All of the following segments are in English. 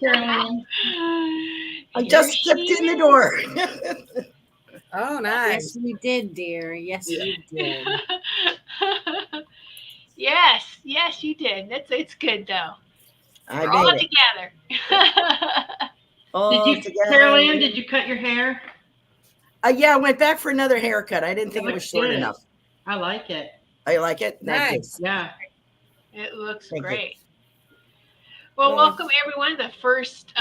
Carolyn. I just stepped in the door. Oh, Yes, nice. you did, dear. Yes, you did. Yes, yes, you did. It's good though. I We're all made it together. all together. Carolyn, did you cut your hair? Yeah, I went back for another haircut. I didn't think it was looks short good. enough. I like it. I like it. Thank you. Nice. Yeah. It looks Thank you. great. Well, Well, welcome everyone to the first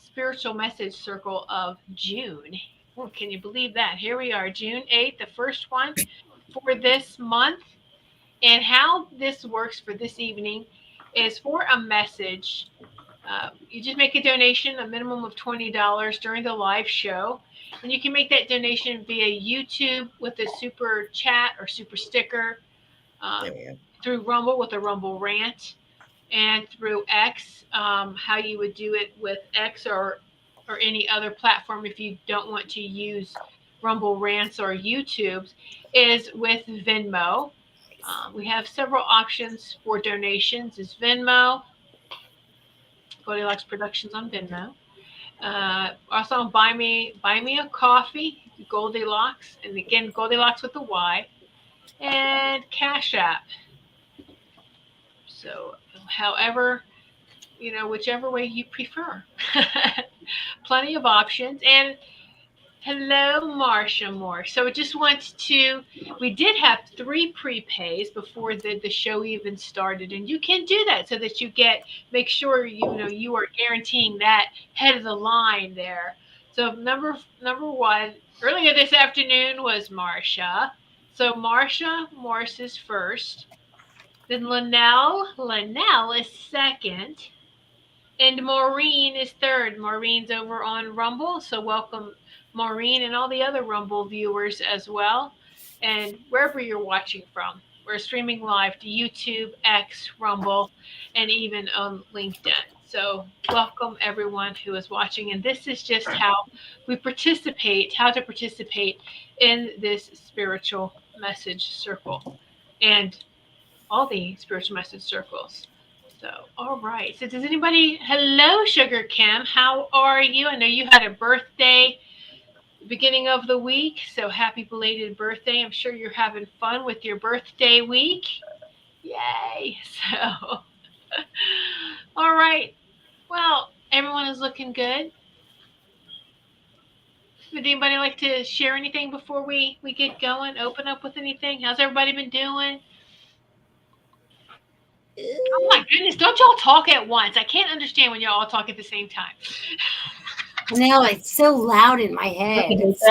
spiritual message circle of June. Well, can you believe that? Here we are, June 8th, the first one for this month. And how this works for this evening is for a message. You just make a donation, a minimum of $20 during the live show. And you can make that donation via YouTube with a super chat or super sticker, There we go. through Rumble with a Rumble rant, and through X, how you would do it with X or any other platform if you don't want to use Rumble rants or YouTube's, is with Venmo. We have several options for donations. Is Venmo, Goldylocks Productions on Venmo. Also on Buy Me a Coffee, Goldylocks, and again Goldylocks with a Y, and Cash App. So, however, whichever way you prefer. Plenty of options. And hello, Marsha Moore. So, just want to, we did have 3 prepays before the show even started, and you can do that so that make sure you are guaranteeing that head of the line there. So, number one, earlier this afternoon was Marsha. So, Marsha Morse is first. Then Linnell is second. And Maureen is third. Maureen's over on Rumble. So welcome, Maureen, and all the other Rumble viewers as well. And wherever you're watching from, we're streaming live to YouTube, X, Rumble, and even on LinkedIn. So welcome everyone who is watching. And this is just how to participate in this spiritual message circle. And all the spiritual message circles. So, all right. So, does anybody? Hello, Sugar Kim. How are you? I know you had a birthday beginning of the week. So, happy belated birthday. I'm sure you're having fun with your birthday week. Yay. So, all right. Well, everyone is looking good. Would anybody like to share anything before we get going? Open up with anything? How's everybody been doing? Oh my goodness, don't y'all talk at once. I can't understand when y'all all talk at the same time. No, it's so loud in my head. It's so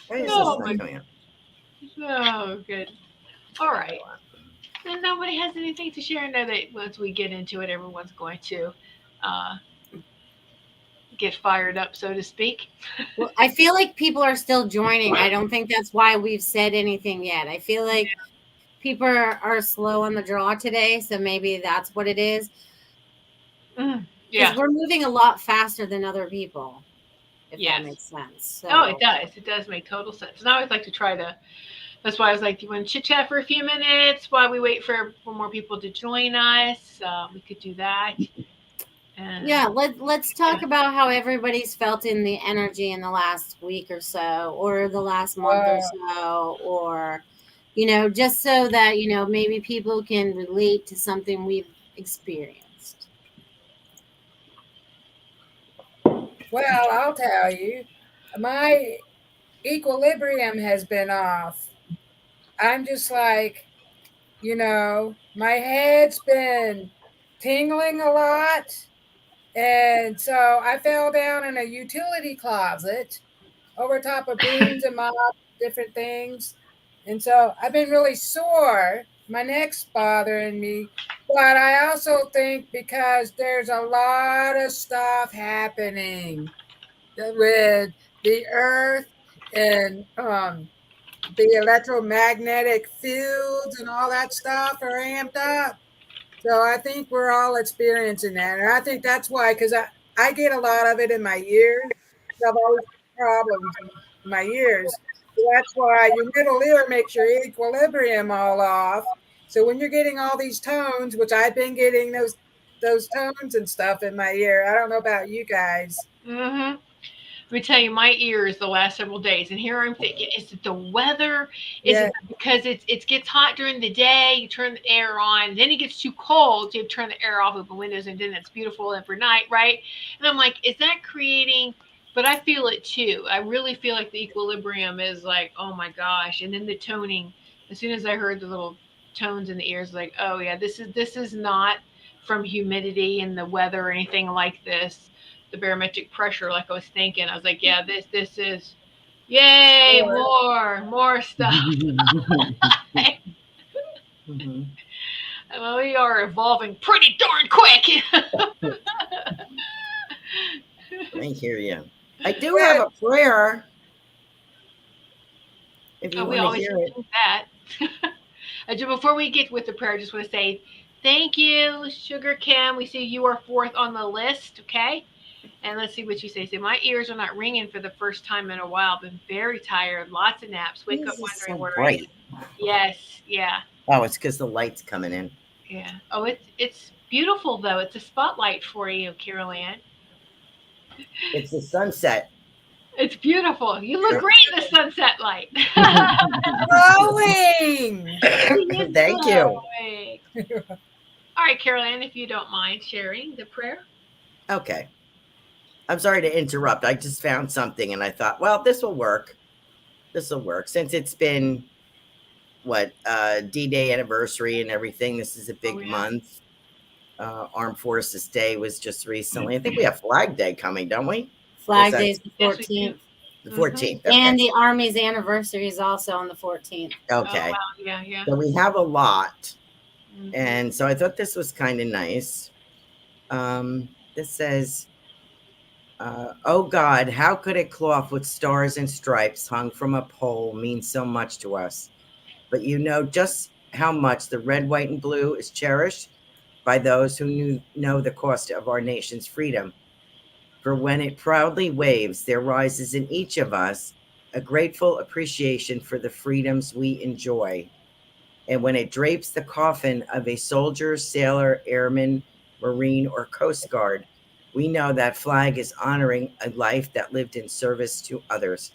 Why is Oh, this not coming up? so good. All right. And nobody has anything to share. I know that once we get into it, everyone's going to get fired up, so to speak. Well, I feel like people are still joining. I don't think that's why we've said anything yet. I feel like people are slow on the draw today, so maybe that's what it is. Yeah. Because we're moving a lot faster than other people, if Yes. that makes sense. So. Oh, it does. It does make total sense. And I always like to try to. That's why I was like, do you want to chit chat for a few minutes while we wait for more people to join us? We could do that. Yeah, let's talk about how everybody's felt in the energy in the last week or so, or the last month or so, or, just so that, maybe people can relate to something we've experienced. Well, I'll tell you, my equilibrium has been off. I'm just like, my head's been tingling a lot. And so I fell down in a utility closet over top of brooms and mops, different things. And so I've been really sore. My neck's bothering me. But I also think because there's a lot of stuff happening with the earth and the electromagnetic fields and all that stuff are amped up. So I think we're all experiencing that. And I think that's why, because I get a lot of it in my ears. I've always had problems in my ears. That's why your middle ear makes your equilibrium all off. So when you're getting all these tones, which I've been getting those tones and stuff in my ear. I don't know about you guys. Mm-hmm. Let me tell you, my ears the last several days, and here I'm thinking: is it the weather? Is Yeah. it because it gets hot during the day? You turn the air on, then it gets too cold, so you turn the air off, open windows, and then it's beautiful every night, right? And I'm like, is that creating? But I feel it too. I really feel like the equilibrium is like, oh my gosh, and then the toning. As soon as I heard the little tones in the ears, like, oh yeah, this is not from humidity and the weather or anything like this, the barometric pressure, like I was thinking. I was like, yeah, this is yay, Or, more stuff. Mhm. Well, we are evolving pretty darn quick. I hear you. I do have yeah. a prayer if you We want to always hear do it. that. Before we get with the prayer, I just want to say thank you, Sugar Kim. We see you are fourth on the list, okay? And let's see what you say. Say, my ears are not ringing for the first time in a while. Been very tired. Lots of naps. Wake up This is so wondering where I am. bright. Yes, yeah, Oh, it's because the light's coming in. yeah. Oh, it's beautiful though. It's a spotlight for you, Carol Ann. It's the sunset. It's beautiful. You look great in the sunset light. Growing. She is Thank you. glowing. All right, Carol Ann, if you don't mind sharing the prayer. Okay. I'm sorry to interrupt. I just found something and I thought, well, this will work. This will work. Since it's been what D-Day anniversary and everything, this is a big Oh yeah. month. Armed Forces Day was just recently. I think we have Flag Day coming, don't we? Flag Day is the Yes, we do. 14th. The Mhm. 14th. Okay. And the Army's anniversary is also on the 14th. Oh Okay. wow, yeah, yeah. So we have a lot. Mhm. And so I thought this was kind of nice. This says, oh God, how could a cloth with stars and stripes hung from a pole mean so much to us? But you know just how much the red, white, and blue is cherished by those who know the cost of our nation's freedom. For when it proudly waves, there rises in each of us a grateful appreciation for the freedoms we enjoy. And when it drapes the coffin of a soldier, sailor, airman, Marine, or Coast Guard, we know that flag is honoring a life that lived in service to others.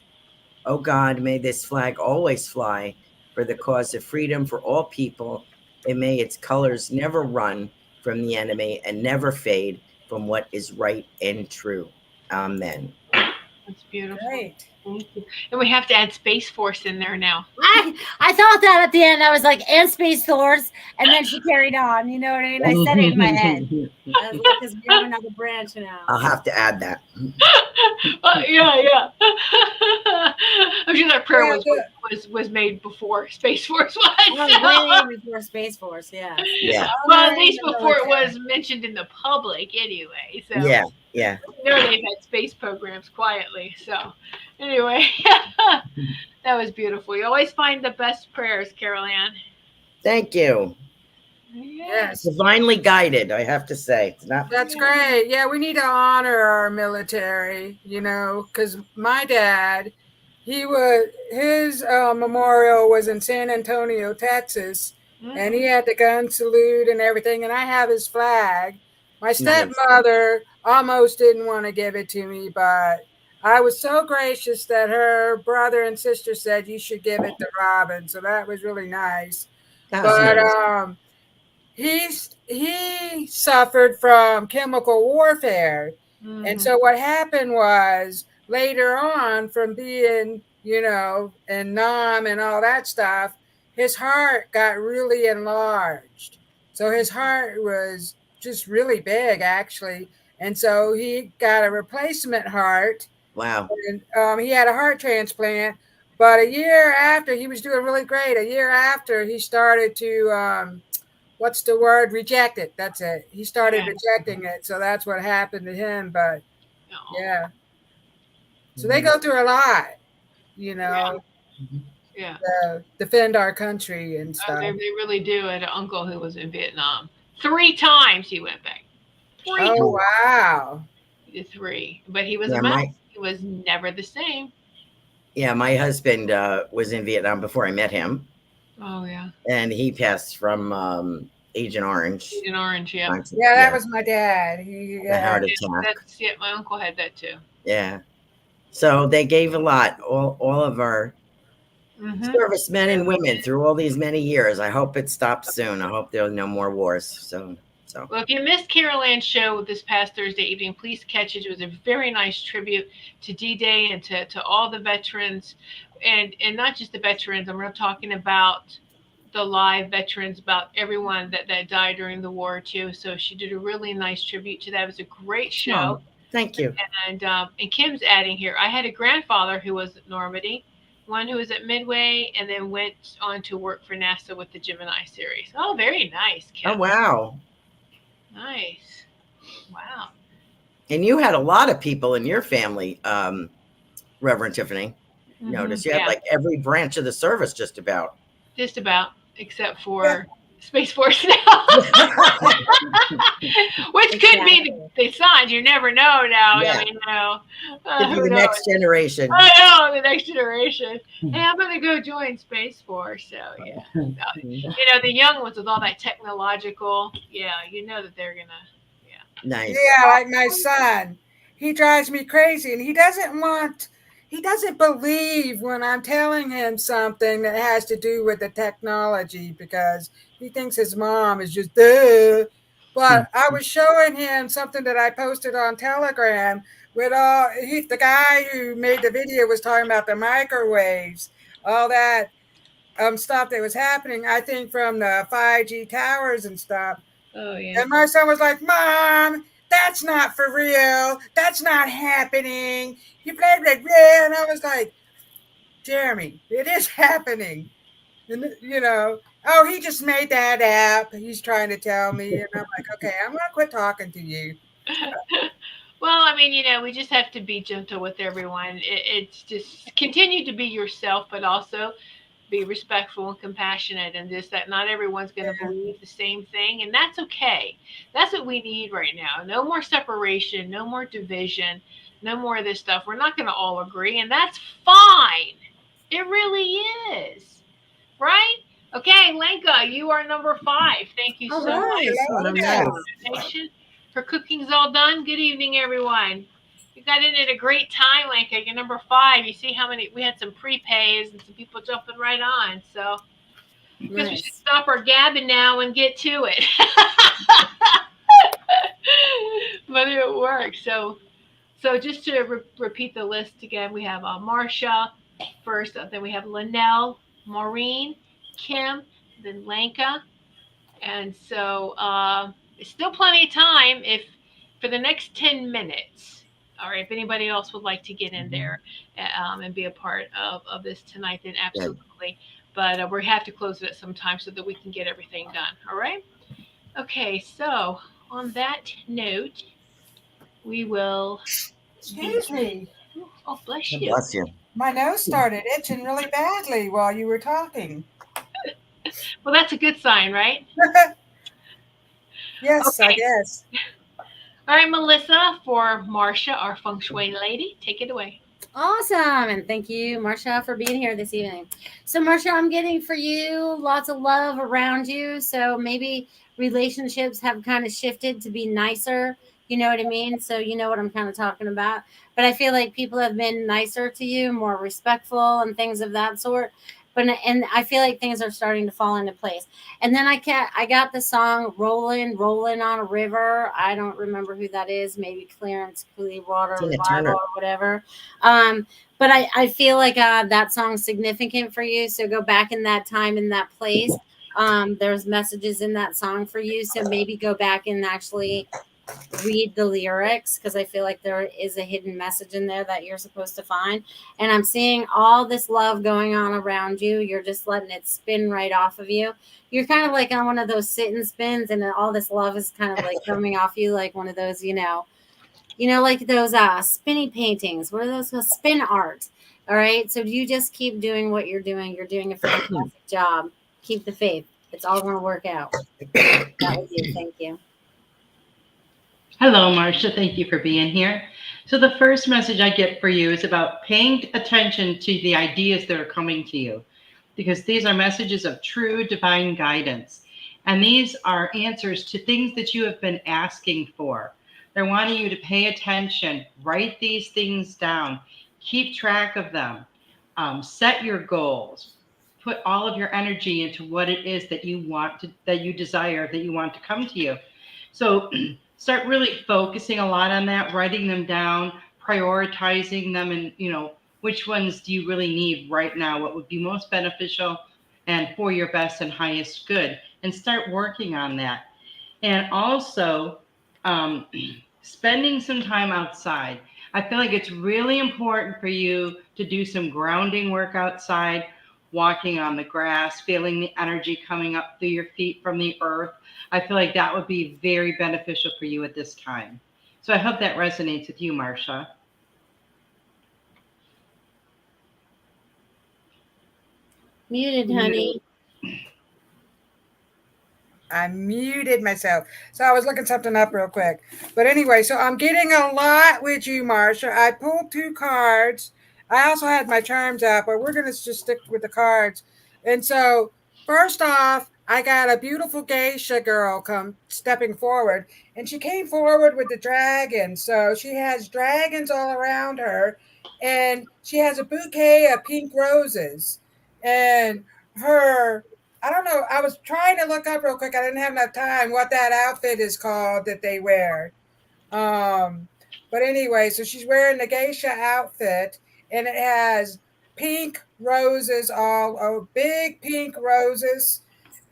Oh God, may this flag always fly for the cause of freedom for all people, and may its colors never run from the enemy and never fade from what is right and true. Amen. That's beautiful. Great. Thank you. And we have to add Space Force in there now. I thought that at the end. I was like, and Space Force. And then she carried on. You know what I mean? I said it in my head. I was like, because we have another branch now. I'll have to add that. Yeah. I'm sure that prayer Yeah, was made before Space Force was. Oh, way before Space Force, yeah. Yeah. Well, at least before it was mentioned in the public, anyway. So Yeah. Yeah. you know they've had space programs quietly. So anyway, that was beautiful. You always find the best prayers, Carol Ann. Thank you. Yes. Divinely guided, I have to say. It's not. That's great. Yeah, we need to honor our military, because my dad, his memorial was in San Antonio, Texas, and he had the gun salute and everything, and I have his flag. My stepmother almost didn't want to give it to me, but I was so gracious that her brother and sister said you should give it to Robin, so that was really nice. That was But nice. he suffered from chemical warfare. And so what happened was later on, from being, in Nam and all that stuff, his heart got really enlarged. So his heart was just really big, actually. And so he got a replacement heart. Wow. And he had a heart transplant. But a year after, he was doing really great. A year after, he started to what's the word? Reject it. That's it. He started rejecting it. So that's what happened to him. But yeah. So they go through a lot, Yeah. to defend our country and stuff. They really do. I had an uncle who was in Vietnam. 3 times he went back. 3 times. Wow. He did 3. But he was a mess. He was never the same. Yeah, my husband was in Vietnam before I met him, Oh yeah, and he passed from Agent Orange. Agent Orange. Yep. Yeah, that Yeah, was my dad. He the heart Yeah, attack. that's yeah. My uncle had that too. Yeah. So they gave a lot, all of our Mm-hmm. servicemen and women through all these many years. I hope it stops soon. I hope there are no more wars soon. So Well, if you missed Carol Ann's show this past Thursday evening, please catch it. It was a very nice tribute to D-Day and to all the veterans, and not just the veterans. I'm not talking about the live veterans, about everyone that died during the war too. So she did a really nice tribute to that. It was a great oh, show. thank you. And Kim's adding here. I had a grandfather who was at Normandy, one who was at Midway, and then went on to work for NASA with the Gemini series. Oh, very nice, Oh Kim. wow. Nice. Wow. And you had a lot of people in your family, Reverend Tiffany. Notice you had Yeah, like every branch of the service just about. just about, except yeah, for Space Force now, which could be Exactly. the signs. You never know now. I Yeah, mean, could be who the knows? next generation. I know the next generation. Hey, I'm gonna go join Space Force. So yeah, no, the young ones with all that technological, yeah, you know that they're gonna, yeah. Nice. yeah, like my son. He drives me crazy, and he doesn't believe when I'm telling him something that has to do with the technology because he thinks his mom is just duh. But I was showing him something that I posted on Telegram with the guy who made the video was talking about the microwaves, all that stuff that was happening, I think from the 5G towers and stuff. Oh yeah. And my son was like, Mom, that's not for real. That's not happening. You blah, blah, blah. And I was like, Jeremy, it is happening. And, oh, he just made that app. He's trying to tell me. And I'm like, okay, I'm going to quit talking to you. Well, I mean, we just have to be gentle with everyone. It's just continue to be yourself, but also be respectful and compassionate, and just that not everyone's going to Yeah. believe the same thing, and that's okay. That's what we need right now. No more separation, no more division, no more of this stuff. We're not going to all agree, and that's fine. It really is. Right? Okay, Lenka, you are number 5. Thank you All so much right. Oh, for nice. that Hello. donation. Her cooking's all done. Good evening, everyone. You got in at a great time, Lenka. You're number 5. You see how many we had some prepays and some people jumping right on. So I guess we should Nice. stop our gabbing now and get to it. But it works. So just to repeat the list again, we have Marsha first, then we have Linnell, Maureen, Kim, then Lanka, and so it's still plenty of time if for the next 10 minutes. All right, if anybody else would like to get in there and be a part of this tonight, then Good. absolutely. But we have to close it at some time so that we can get everything done. All right. Okay. So on that note, we will be. Excuse me. Oh, bless God you. bless you. My nose started itching really badly while you were talking. Well, that's a good sign, right? Yes, I Okay. guess. All right, Melissa, for Marcia, our feng shui lady, take it away. Awesome. And thank you, Marsha, for being here this evening. So, Marsha, I'm getting for you lots of love around you. So maybe relationships have kind of shifted to be nicer. You know what I mean? So, you know what I'm kind of talking about. But I feel like people have been nicer to you, more respectful, and things of that sort. And I feel like things are starting to fall into place. And then I got the song "Rolling, Rolling on a River." I don't remember who that is. Maybe Clarence Clearwater Tina Revival Turner. or whatever. But I feel like that song's significant for you. So go back in that time, in that place. There's messages in that song for you. So maybe go back and actually read the lyrics, because I feel like there is a hidden message in there that you're supposed to find. And I'm seeing all this love going on around you. You're just letting it spin right off of you. You're kind of like on one of those sit and spins, and then all this love is kind of like coming off you, like one of those, like those spinny paintings. What are those called? Spin art. All right. So you just keep doing what you're doing. You're doing a fantastic job. Keep the faith. It's all going to work out. That was you. Thank you. Hello, Marcia. Thank you for being here. So, the first message I get for you is about paying attention to the ideas that are coming to you, because these are messages of true divine guidance. And these are answers to things that you have been asking for. They're wanting you to pay attention, write these things down, keep track of them, set your goals, put all of your energy into what it is that you want to, that you desire, that you want to come to you. So, start really focusing a lot on that, writing them down, prioritizing them, and which ones do you really need right now, what would be most beneficial and for your best and highest good, and start working on that. And also, um, spending some time outside. I feel like it's really important for you to do some grounding work outside, walking on the grass, feeling the energy coming up through your feet from the earth. I feel like that would be very beneficial for you at this time. So I hope that resonates with you, Marcia. Muted, honey. I muted myself. So I was looking something up real quick. But anyway, so I'm getting a lot with you, Marsha. I pulled 2 cards. I also had my charms out, but we're going to just stick with the cards. And so, first off, I got a beautiful geisha girl come stepping forward, and she came forward with the dragon. So she has dragons all around her, and she has a bouquet of pink roses. And her I don't know. I was trying to look up real quick. I didn't have enough time what that outfit is called that they wear. Um, but anyway, so she's wearing the geisha outfit, and it has pink roses, all oh, big pink roses,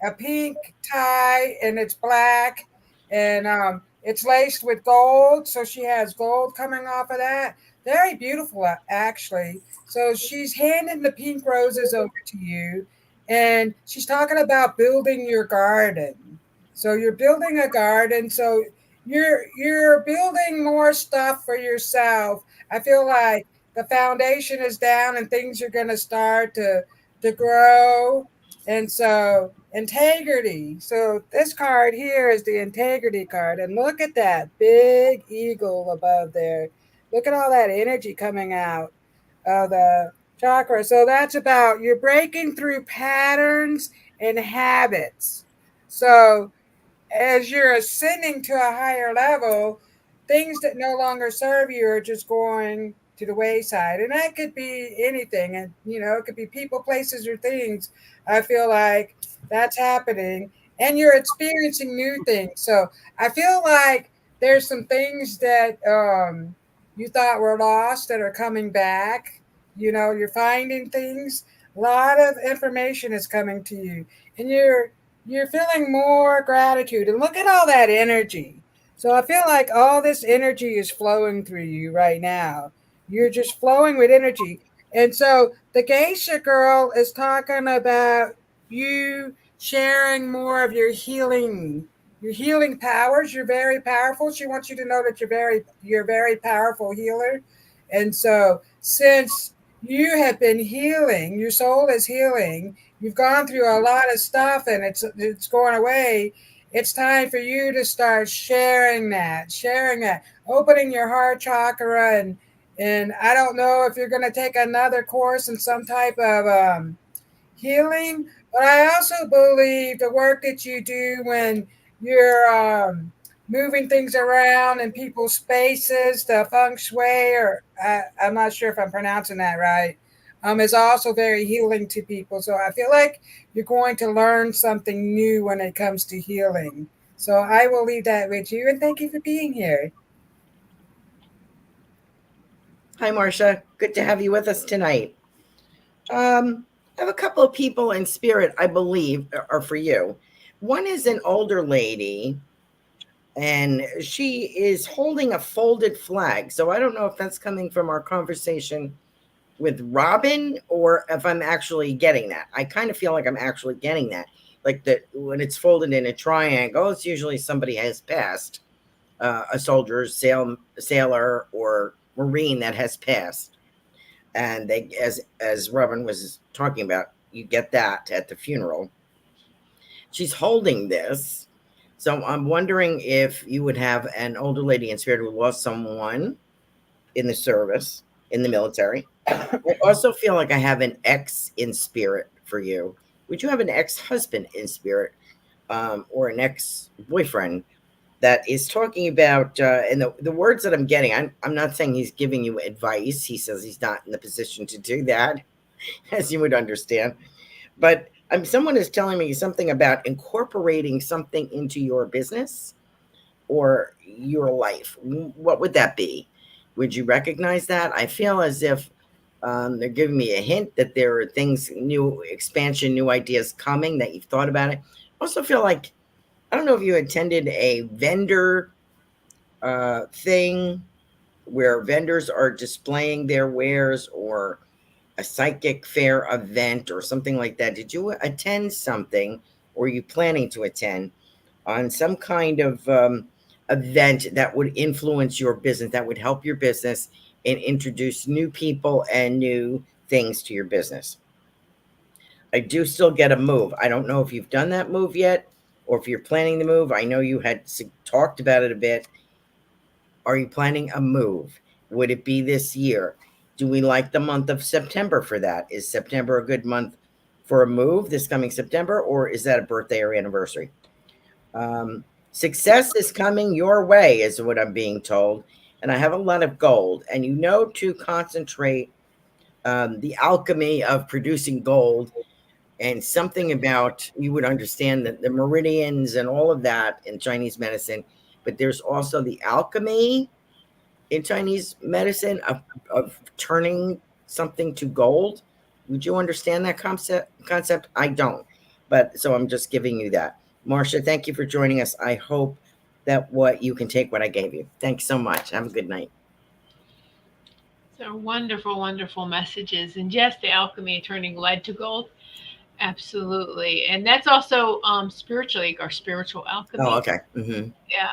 a pink tie, and it's black, and it's laced with gold. So she has gold coming off of that. Very beautiful, actually. So she's handing the pink roses over to you, and she's talking about building your garden. So you're building a garden. So you're building more stuff for yourself. I feel like the foundation is down and things are going to start to grow. And so integrity. So this card here is the integrity card, and look at that big eagle above there. Look at all that energy coming out of the chakra. So that's about you're breaking through patterns and habits. So as you're ascending to a higher level, things that no longer serve you are just going to the wayside. And that could be anything. And, it could be people, places, or things. I feel like that's happening. And you're experiencing new things. So I feel like there's some things that you thought were lost that are coming back. You're finding things. A lot of information is coming to you. And you're feeling more gratitude, and look at all that energy. So I feel like all this energy is flowing through you right now. You're just flowing with energy. And so the geisha girl is talking about you sharing more of your healing powers. You're very powerful. She wants you to know that you're very powerful healer. And so since you have been healing, your soul is healing, you've gone through a lot of stuff and it's going away. It's time for you to start sharing that, opening your heart chakra, and I don't know if you're going to take another course in some type of healing, but I also believe the work that you do when you're moving things around in people's spaces, the feng shui, or I'm not sure if I'm pronouncing that right, is also very healing to people. So I feel like you're going to learn something new when it comes to healing. So I will leave that with you, and thank you for being here. Hi, Marcia. Good to have you with us tonight. I have a couple of people in spirit, I believe, are for you. One is an older lady, and she is holding a folded flag. So I don't know if that's coming from our conversation with Robin or if I'm actually getting that. I kind of feel like I'm actually getting that. Like that when it's folded in a triangle, it's usually somebody has passed, a soldier, sailor, or Marine that has passed. And they, as Robin was talking about, you get that at the funeral. She's holding this. So I'm wondering if you would have an older lady in spirit who lost someone in the service, in the military. I also feel like I have an ex in spirit for you. Would you have an ex-husband in spirit, or an ex-boyfriend that is talking about, and the words that I'm getting, I'm not saying he's giving you advice. He says he's not in the position to do that, as you would understand. But someone is telling me something about incorporating something into your business or your life. What would that be? Would you recognize that? I feel as if they're giving me a hint that there are things, new expansion, new ideas coming, that you've thought about it. I also feel like, I don't know if you attended a vendor thing where vendors are displaying their wares, or a psychic fair event or something like that. Did you attend something, or are you planning to attend on some kind of event that would influence your business, that would help your business and introduce new people and new things to your business? I do still get a move. I don't know if you've done that move yet, or if you're planning the move. I know you had talked about it a bit. Are you planning a move? Would it be this year? Do we like the month of September for that? Is September a good month for a move this coming September, or is that a birthday or anniversary? Success is coming your way, is what I'm being told. And I have a lot of gold. And you know to concentrate the alchemy of producing gold, and something about, you would understand that the meridians and all of that in Chinese medicine, but there's also the alchemy in Chinese medicine of turning something to gold. Would you understand that concept? I don't. But so I'm just giving you that. Marcia, thank you for joining us. I hope that what you can take what I gave you. Thanks so much. Have a good night. So wonderful, wonderful messages. And yes, the alchemy turning lead to gold. Absolutely. And that's also spiritually, our spiritual Oh, alchemy. okay. Mm-hmm. Yeah.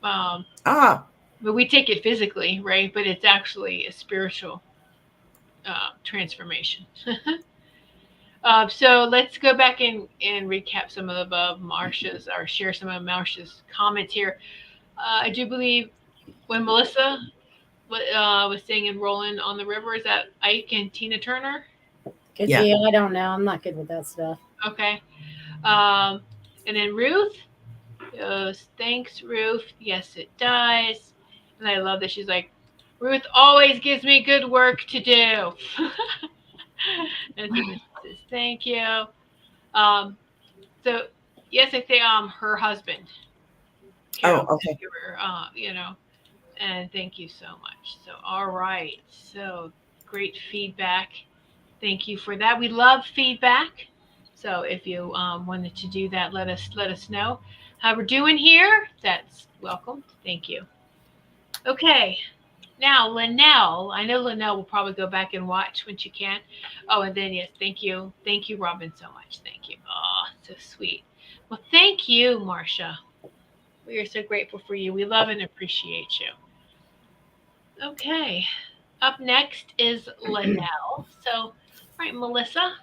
Um, Ah, but we take it physically, right? But it's actually a spiritual transformation. So let's go back and recap some of Marcia's, or share some of Marcia's comments here. I do believe when Melissa was singing "Rolling on the River," is that Ike and Tina Turner? Could yeah. be. I don't know. I'm not good with that stuff. Okay. Um, and then Ruth goes, "Thanks, Ruth. Yes, it does." And I love that she's like, "Ruth always gives me good work to do." And so this says, "Thank you." Um, so yes, I say her husband, Oh, Carol, okay. and thank you so much. So all right, so great feedback. Thank you for that. We love feedback. So if you wanted to do that, let us know how we're doing here. That's welcome. Thank you. Okay. Now, Linnell, I know Linnell will probably go back and watch when she can. Oh, and then, yes, thank you. Thank you, Robin, so much. Thank you. Oh, so sweet. Well, thank you, Marcia. We are so grateful for you. We love and appreciate you. Okay. Up next is Linnell. So, all right, Melissa.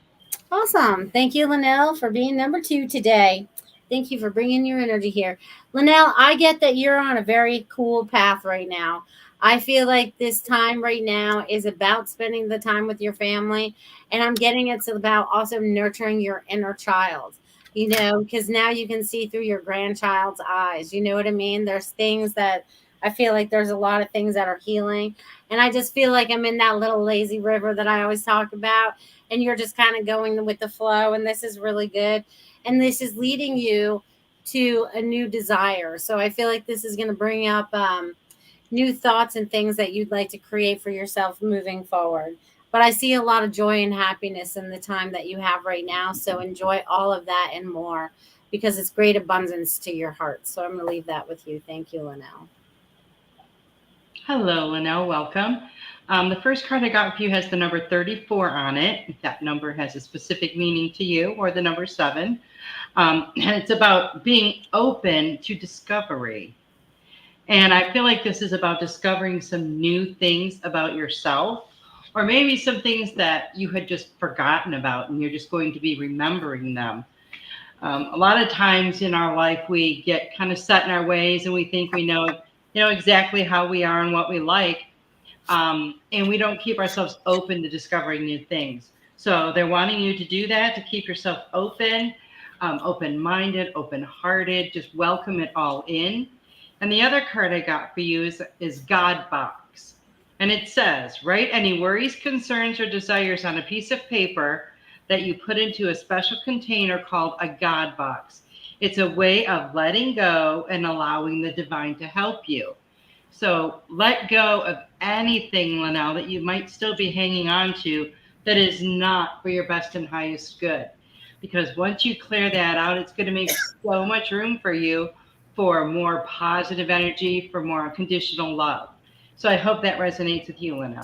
Awesome. Thank you, Linnell, for being number 2 today. Thank you for bringing your energy here. Linnell, I get that you're on a very cool path right now. I feel like this time right now is about spending the time with your family. And I'm getting it's about also nurturing your inner child, because now you can see through your grandchild's eyes. You know what I mean? There's things that I feel like there's a lot of things that are healing. And I just feel like I'm in that little lazy river that I always talk about, and you're just kind of going with the flow, and this is really good, and this is leading you to a new desire. So I feel like this is going to bring up new thoughts and things that you'd like to create for yourself moving forward. But I see a lot of joy and happiness in the time that you have right now, so enjoy all of that and more, because it's great abundance to your heart. So I'm going to leave that with you. Thank you, Linnell. Hello, Linnell. Welcome. The first card I got for you has the number 34 on it. If that number has a specific meaning to you, or the number 7. And it's about being open to discovery. And I feel like this is about discovering some new things about yourself, or maybe some things that you had just forgotten about and you're just going to be remembering them. A lot of times in our life, we get kind of set in our ways, and we think we know exactly how we are and what we like, and we don't keep ourselves open to discovering new things. So they're wanting you to do that, to keep yourself open, open-minded, open-hearted, just welcome it all in. And the other card I got for you is God Box. And it says, write any worries, concerns, or desires on a piece of paper that you put into a special container called a God Box. It's a way of letting go and allowing the divine to help you. So let go of anything, Linnell, that you might still be hanging on to that is not for your best and highest good. Because once you clear that out, it's going to make so much room for you for more positive energy, for more unconditional love. So I hope that resonates with you, Linnell.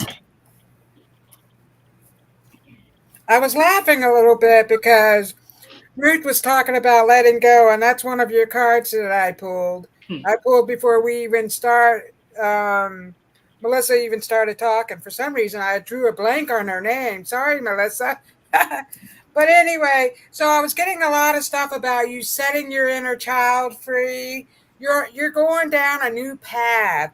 I was laughing a little bit because Ruth was talking about letting go, and that's one of your cards that I pulled. Hmm. I pulled before we even start. Melissa even started talking. For some reason, I drew a blank on her name. Sorry, Melissa. But anyway, so I was getting a lot of stuff about you setting your inner child free. You're going down a new path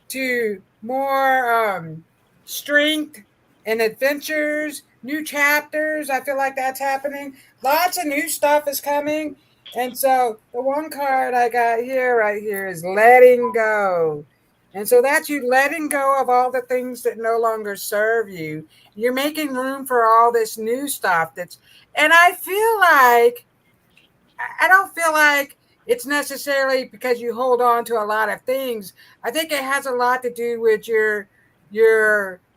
to more strength and adventures, new chapters. I feel like that's happening. Lots of new stuff is coming. And so the one card I got here, right here, is letting go. And so that's you letting go of all the things that no longer serve you. You're making room for all this new stuff and I feel like I don't feel like it's necessarily because you hold on to a lot of things. I think it has a lot to do with your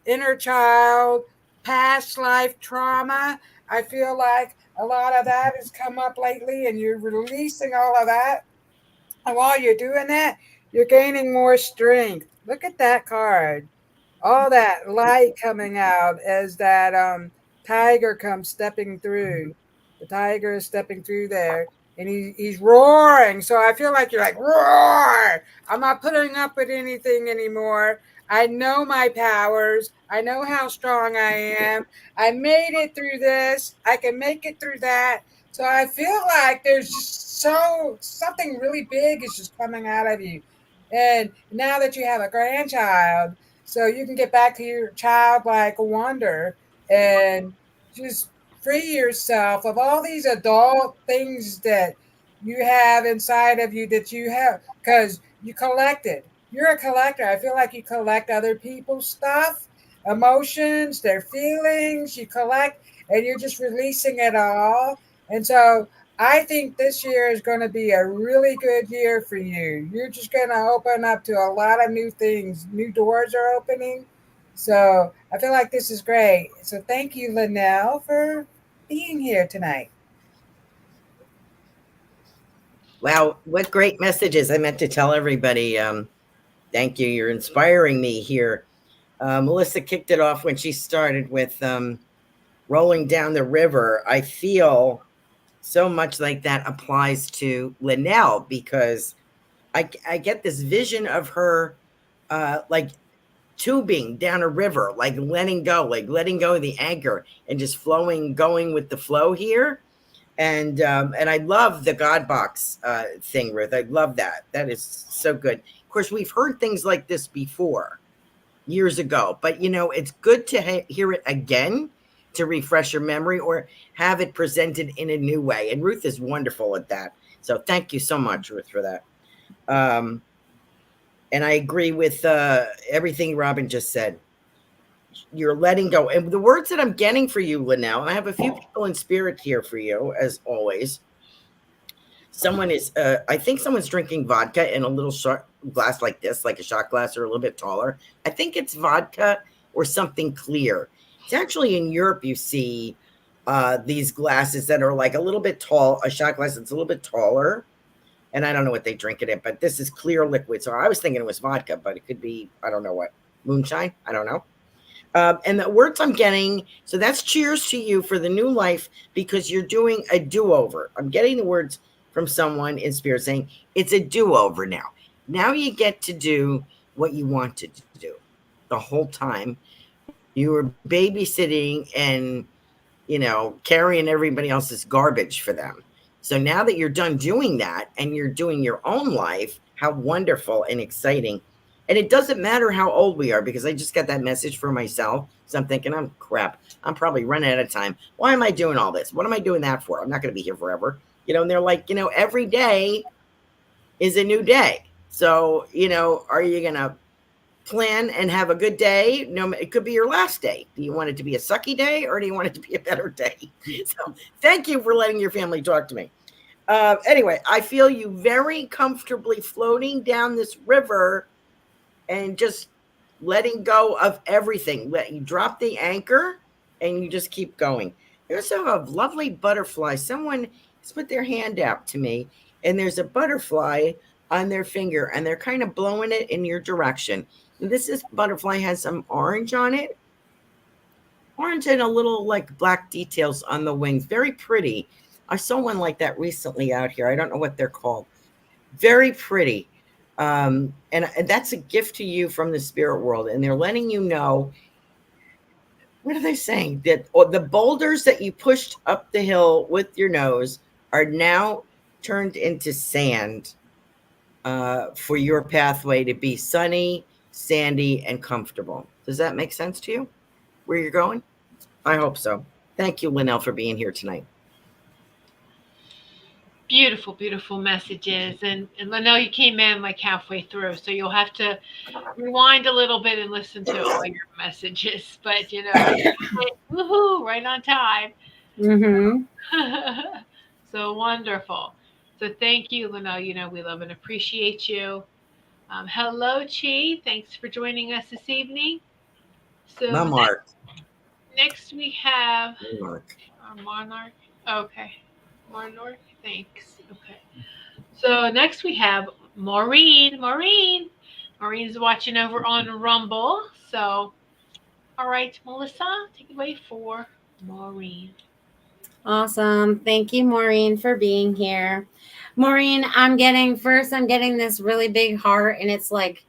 inner child, past life trauma. I feel like a lot of that has come up lately and you're releasing all of that. And while you're doing that, you're gaining more strength. Look at that card, all that light coming out as that tiger comes stepping through. The tiger is stepping through there and he's roaring. So I feel like you're like, roar. I'm not putting up with anything anymore. I know my powers. I know how strong I am. I made it through this. I can make it through that. So I feel like there's just something really big is just coming out of you. And now that you have a grandchild, so you can get back to your childlike wonder and just free yourself of all these adult things that you have inside of you that you have because you collected. You're a collector. I feel like you collect other people's stuff, emotions, their feelings, you collect and you're just releasing it all. And so I think this year is going to be a really good year for you. You're just going to open up to a lot of new things. New doors are opening. So I feel like this is great. So thank you, Linnell, for being here tonight. Wow, what great messages. I meant to tell everybody. Thank you. You're inspiring me here. Melissa kicked it off when she started with rolling down the river. I feel so much like that applies to Linnell because I get this vision of her like tubing down a river, like letting go of the anchor and just flowing, going with the flow here. And I love the God box thing, Ruth. I love that. That is so good. Of course, we've heard things like this before years ago, but it's good to hear it again to refresh your memory or have it presented in a new way. And Ruth is wonderful at that. So thank you so much, Ruth, for that. And I agree with everything Robin just said. You're letting go. And the words that I'm getting for you, Linnell, I have a few people in spirit here for you, as always. Someone is, I think someone's drinking vodka in a little shot glass like this, like a shot glass or a little bit taller. I think it's vodka or something clear. It's actually in Europe, you see these glasses that are like a little bit tall, a shot glass that's a little bit taller. And I don't know what they drink it in, but this is clear liquid. So I was thinking it was vodka, but it could be, I don't know what, moonshine? I don't know. And the words I'm getting, so that's cheers to you for the new life because you're doing a do-over. I'm getting the words from someone in spirit saying it's a do-over now. Now you get to do what you wanted to do the whole time. You were babysitting and carrying everybody else's garbage for them. So now that you're done doing that and you're doing your own life, how wonderful and exciting. And it doesn't matter how old we are, because I just got that message for myself. So I'm thinking, I'm crap. I'm probably running out of time. Why am I doing all this? What am I doing that for? I'm not going to be here forever. And they're like, every day is a new day. So, are you going to plan and have a good day? No, it could be your last day. Do you want it to be a sucky day, or do you want it to be a better day? So thank you for letting your family talk to me. Anyway, I feel you very comfortably floating down this river and just letting go of everything. Let you drop the anchor and you just keep going. There's a lovely butterfly. Someone has put their hand out to me, and there's a butterfly on their finger, and they're kind of blowing it in your direction. This butterfly has some orange on it, orange and a little like black details on the wings. Very pretty. I saw one like that recently out here. I don't know what they're called. Very pretty. And that's a gift to you from the spirit world. And they're letting you know, what are they saying? That the boulders that you pushed up the hill with your nose are now turned into sand for your pathway to be sunny, sandy, and comfortable. Does that make sense to you, where you're going? I hope so. Thank you, Linnell, for being here tonight. Beautiful, beautiful messages. And Linnell, you came in like halfway through, so you'll have to rewind a little bit and listen to all your messages. But woohoo, right on time. Mm-hmm. So wonderful. So thank you, Linnell. We love and appreciate you. Hello, Chi. Thanks for joining us this evening. So Mark. next we have Mark. our Monarch. Okay. Monarch. Thanks. Okay. So next we have Maureen. Maureen's watching over on Rumble. So, all right, Melissa, take it away for Maureen. Awesome. Thank you, Maureen, for being here. Maureen, I'm getting this really big heart, and it's like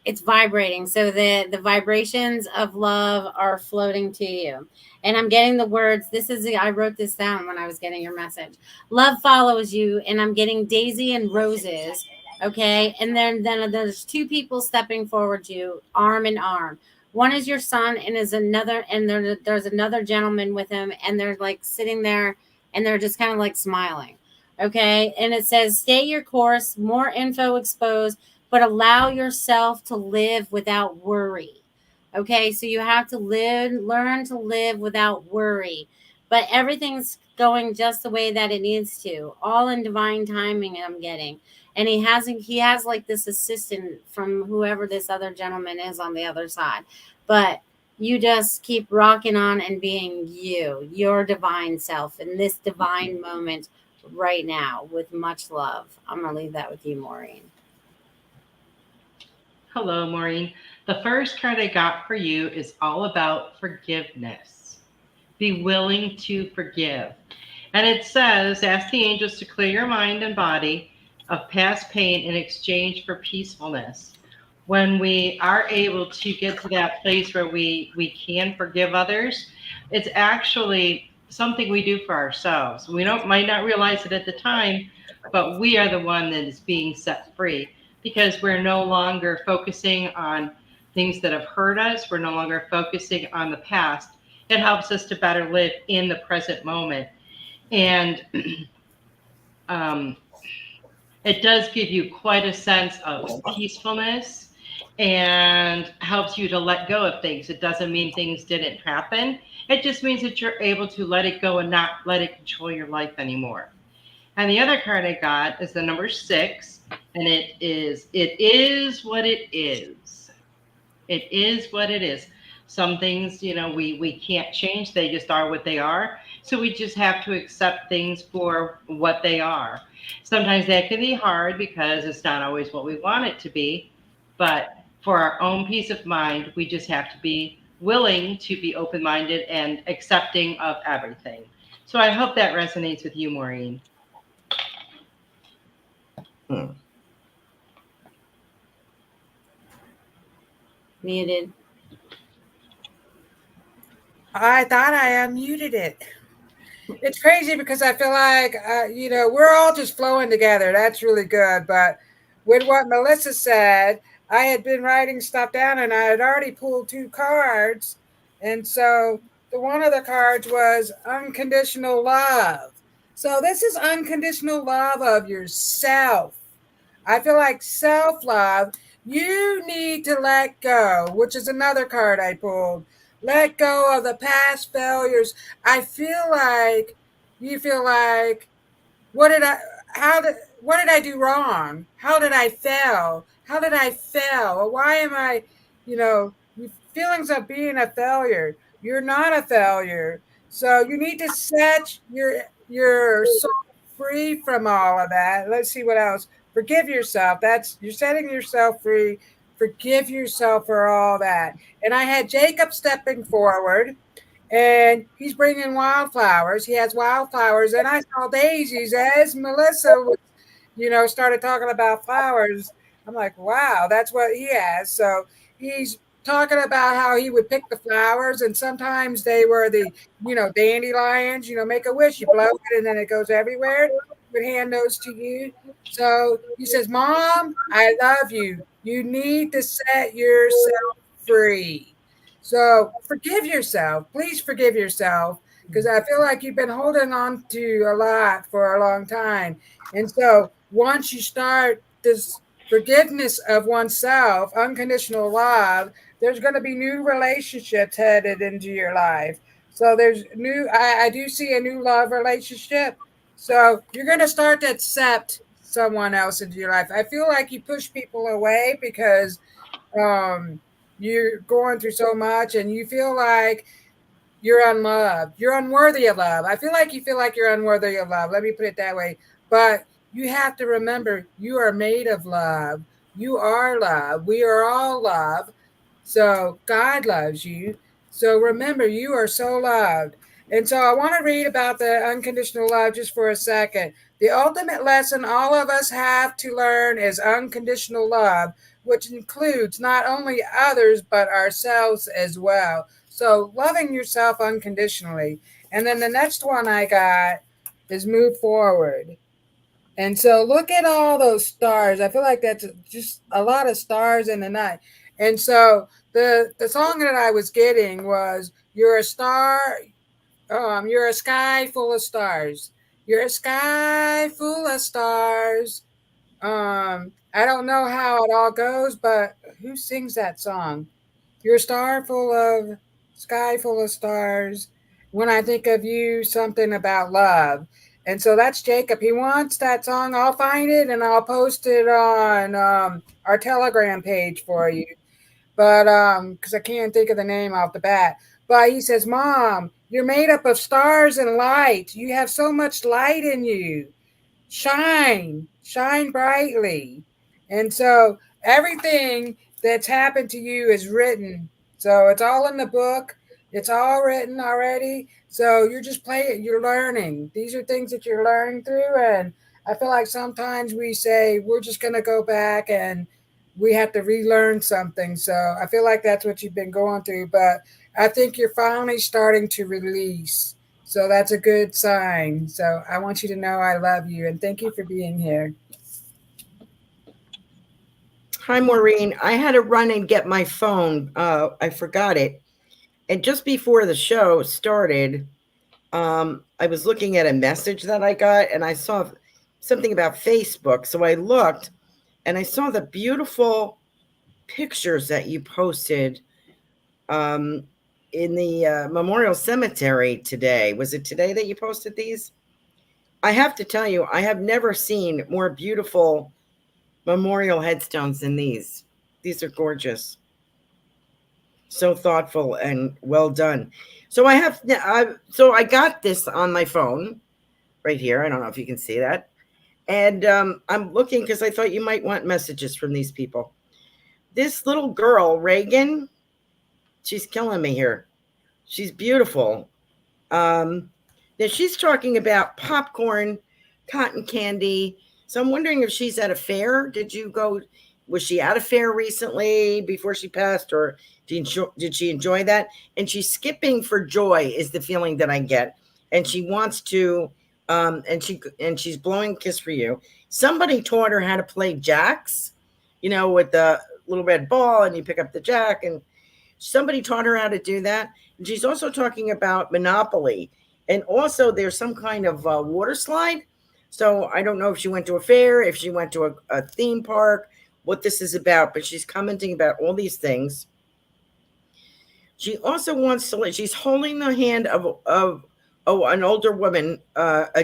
it's vibrating. So the vibrations of love are floating to you. And I'm getting the words. I wrote this down when I was getting your message. Love follows you, and I'm getting daisy and roses. Okay. And then there's two people stepping forward you, arm in arm. One is your son, and there's another gentleman with him, and they're like sitting there, and they're just kind of like smiling. Okay. And it says, stay your course, more info exposed, but allow yourself to live without worry. Okay, so you have to learn to live without worry. But everything's going just the way that it needs to, all in divine timing. I'm getting, and he has like this assistant from whoever this other gentleman is on the other side. But you just keep rocking on and being your divine self in this divine moment right now with much love. I'm gonna leave that with you, Maureen. Hello, Maureen. The first card I got for you is all about forgiveness. Be willing to forgive. And it says, ask the angels to clear your mind and body of past pain in exchange for peacefulness. When we are able to get to that place where we can forgive others, it's actually something we do for ourselves. We might not realize it at the time, but we are the one that is being set free, because we're no longer focusing on things that have hurt us. We're no longer focusing on the past. It helps us to better live in the present moment. And it does give you quite a sense of peacefulness and helps you to let go of things. It doesn't mean things didn't happen. It just means that you're able to let it go and not let it control your life anymore. And the other card I got is the number 6, and it is what it is. It is what it is. Some things, we can't change. They just are what they are. So we just have to accept things for what they are. Sometimes that can be hard because it's not always what we want it to be. But for our own peace of mind, we just have to be willing to be open-minded and accepting of everything. So I hope that resonates with you, Maureen. Muted. I thought I unmuted it. It's crazy because I feel like, we're all just flowing together. That's really good. But with what Melissa said, I had been writing stuff down and I had already pulled two cards. And so the one of the cards was unconditional love. So this is unconditional love of yourself. I feel like self love, you need to let go, which is another card I pulled. Let go of the past failures. I feel like you feel like, what did I, what did I do wrong? How did I fail? How did I fail? Why am I, feelings of being a failure? You're not a failure. So you need to set your soul free from all of that. Let's see what else. Forgive yourself. That's you're setting yourself free. Forgive yourself for all that. And I had Jacob stepping forward and he's bringing wildflowers. He has wildflowers, and I saw daisies as Melissa was, started talking about flowers. I'm like, wow, that's what he has. So he's talking about how he would pick the flowers, and sometimes they were the, dandelions. Make a wish, you blow it, and then it goes everywhere. He would hand those to you. So he says, "Mom, I love you. You need to set yourself free." So forgive yourself. Please forgive yourself because I feel like you've been holding on to a lot for a long time. And so once you start this forgiveness of oneself, unconditional love, there's going to be new relationships headed into your life. So there's I do see a new love relationship. So you're going to start to accept someone else into your life. I feel like you push people away because um you're going through so much and you feel like you're unloved. You're unworthy of love. I feel like you're unworthy of love. Let me put it that way. But you have to remember you are made of love. You are love. We are all love. So God loves you. So remember, you are so loved. And so I want to read about the unconditional love just for a second. The ultimate lesson all of us have to learn is unconditional love, which includes not only others, but ourselves as well. So loving yourself unconditionally. And then the next one I got is move forward. And so look at all those stars. I feel like that's just a lot of stars in the night. And so the song that I was getting was you're a star, you're a sky full of stars. You're a sky full of stars. I don't know how it all goes, but who sings that song? You're a sky full of stars. When I think of you, something about love. And so that's Jacob. He wants that song. I'll find it and I'll post it on our Telegram page for you. But because I can't think of the name off the bat. But he says, "Mom, you're made up of stars and light. You have so much light in you. Shine brightly." And so everything that's happened to you is written. So it's all in the book. It's all written already. So you're just playing, you're learning. These are things that you're learning through. And I feel like sometimes we say we're just going to go back and we have to relearn something. So I feel like that's what you've been going through. But I think you're finally starting to release. So that's a good sign. So I want you to know I love you and thank you for being here. Hi, Maureen. I had to run and get my phone. I forgot it. And just before the show started, I was looking at a message that I got and I saw something about Facebook. So I looked and I saw the beautiful pictures that you posted um, in the Memorial Cemetery today. Was it today that you posted these? I have to tell you, I have never seen more beautiful memorial headstones than these. These are gorgeous. So thoughtful and well done. So I got this on my phone right here. I don't know if you can see that. And I'm looking because I thought you might want messages from these people. This little girl, Reagan, she's killing me here. She's beautiful. Um, Now she's talking about popcorn, cotton candy. So I'm wondering if she's at a fair. Did you go was she at a fair recently before she passed, or did she enjoy that? And she's skipping for joy is the feeling that I get, and she wants to, and she's blowing a kiss for you. Somebody taught her how to play jacks, with the little red ball, and you pick up the jack, and somebody taught her how to do that. And she's also talking about Monopoly, and also there's some kind of water slide. So I don't know if she went to a fair, if she went to a theme park, what this is about, but she's commenting about all these things. She also wants to. She's holding the hand of an older woman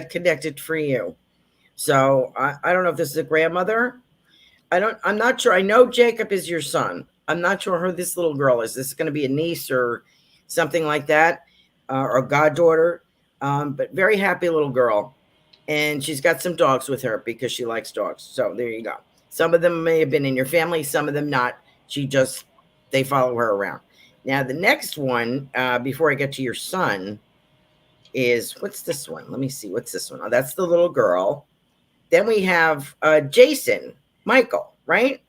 connected for you. So I don't know if this is a grandmother. I'm not sure. I know Jacob is your son. I'm not sure who this little girl is. This is going to be a niece or something like that, or a goddaughter. But very happy little girl. And she's got some dogs with her because she likes dogs. So there you go. Some of them may have been in your family, some of them not. They follow her around. Now, the next one, before I get to your son, is what's this one? Let me see. What's this one? Oh, that's the little girl. Then we have Jason, Michael, right?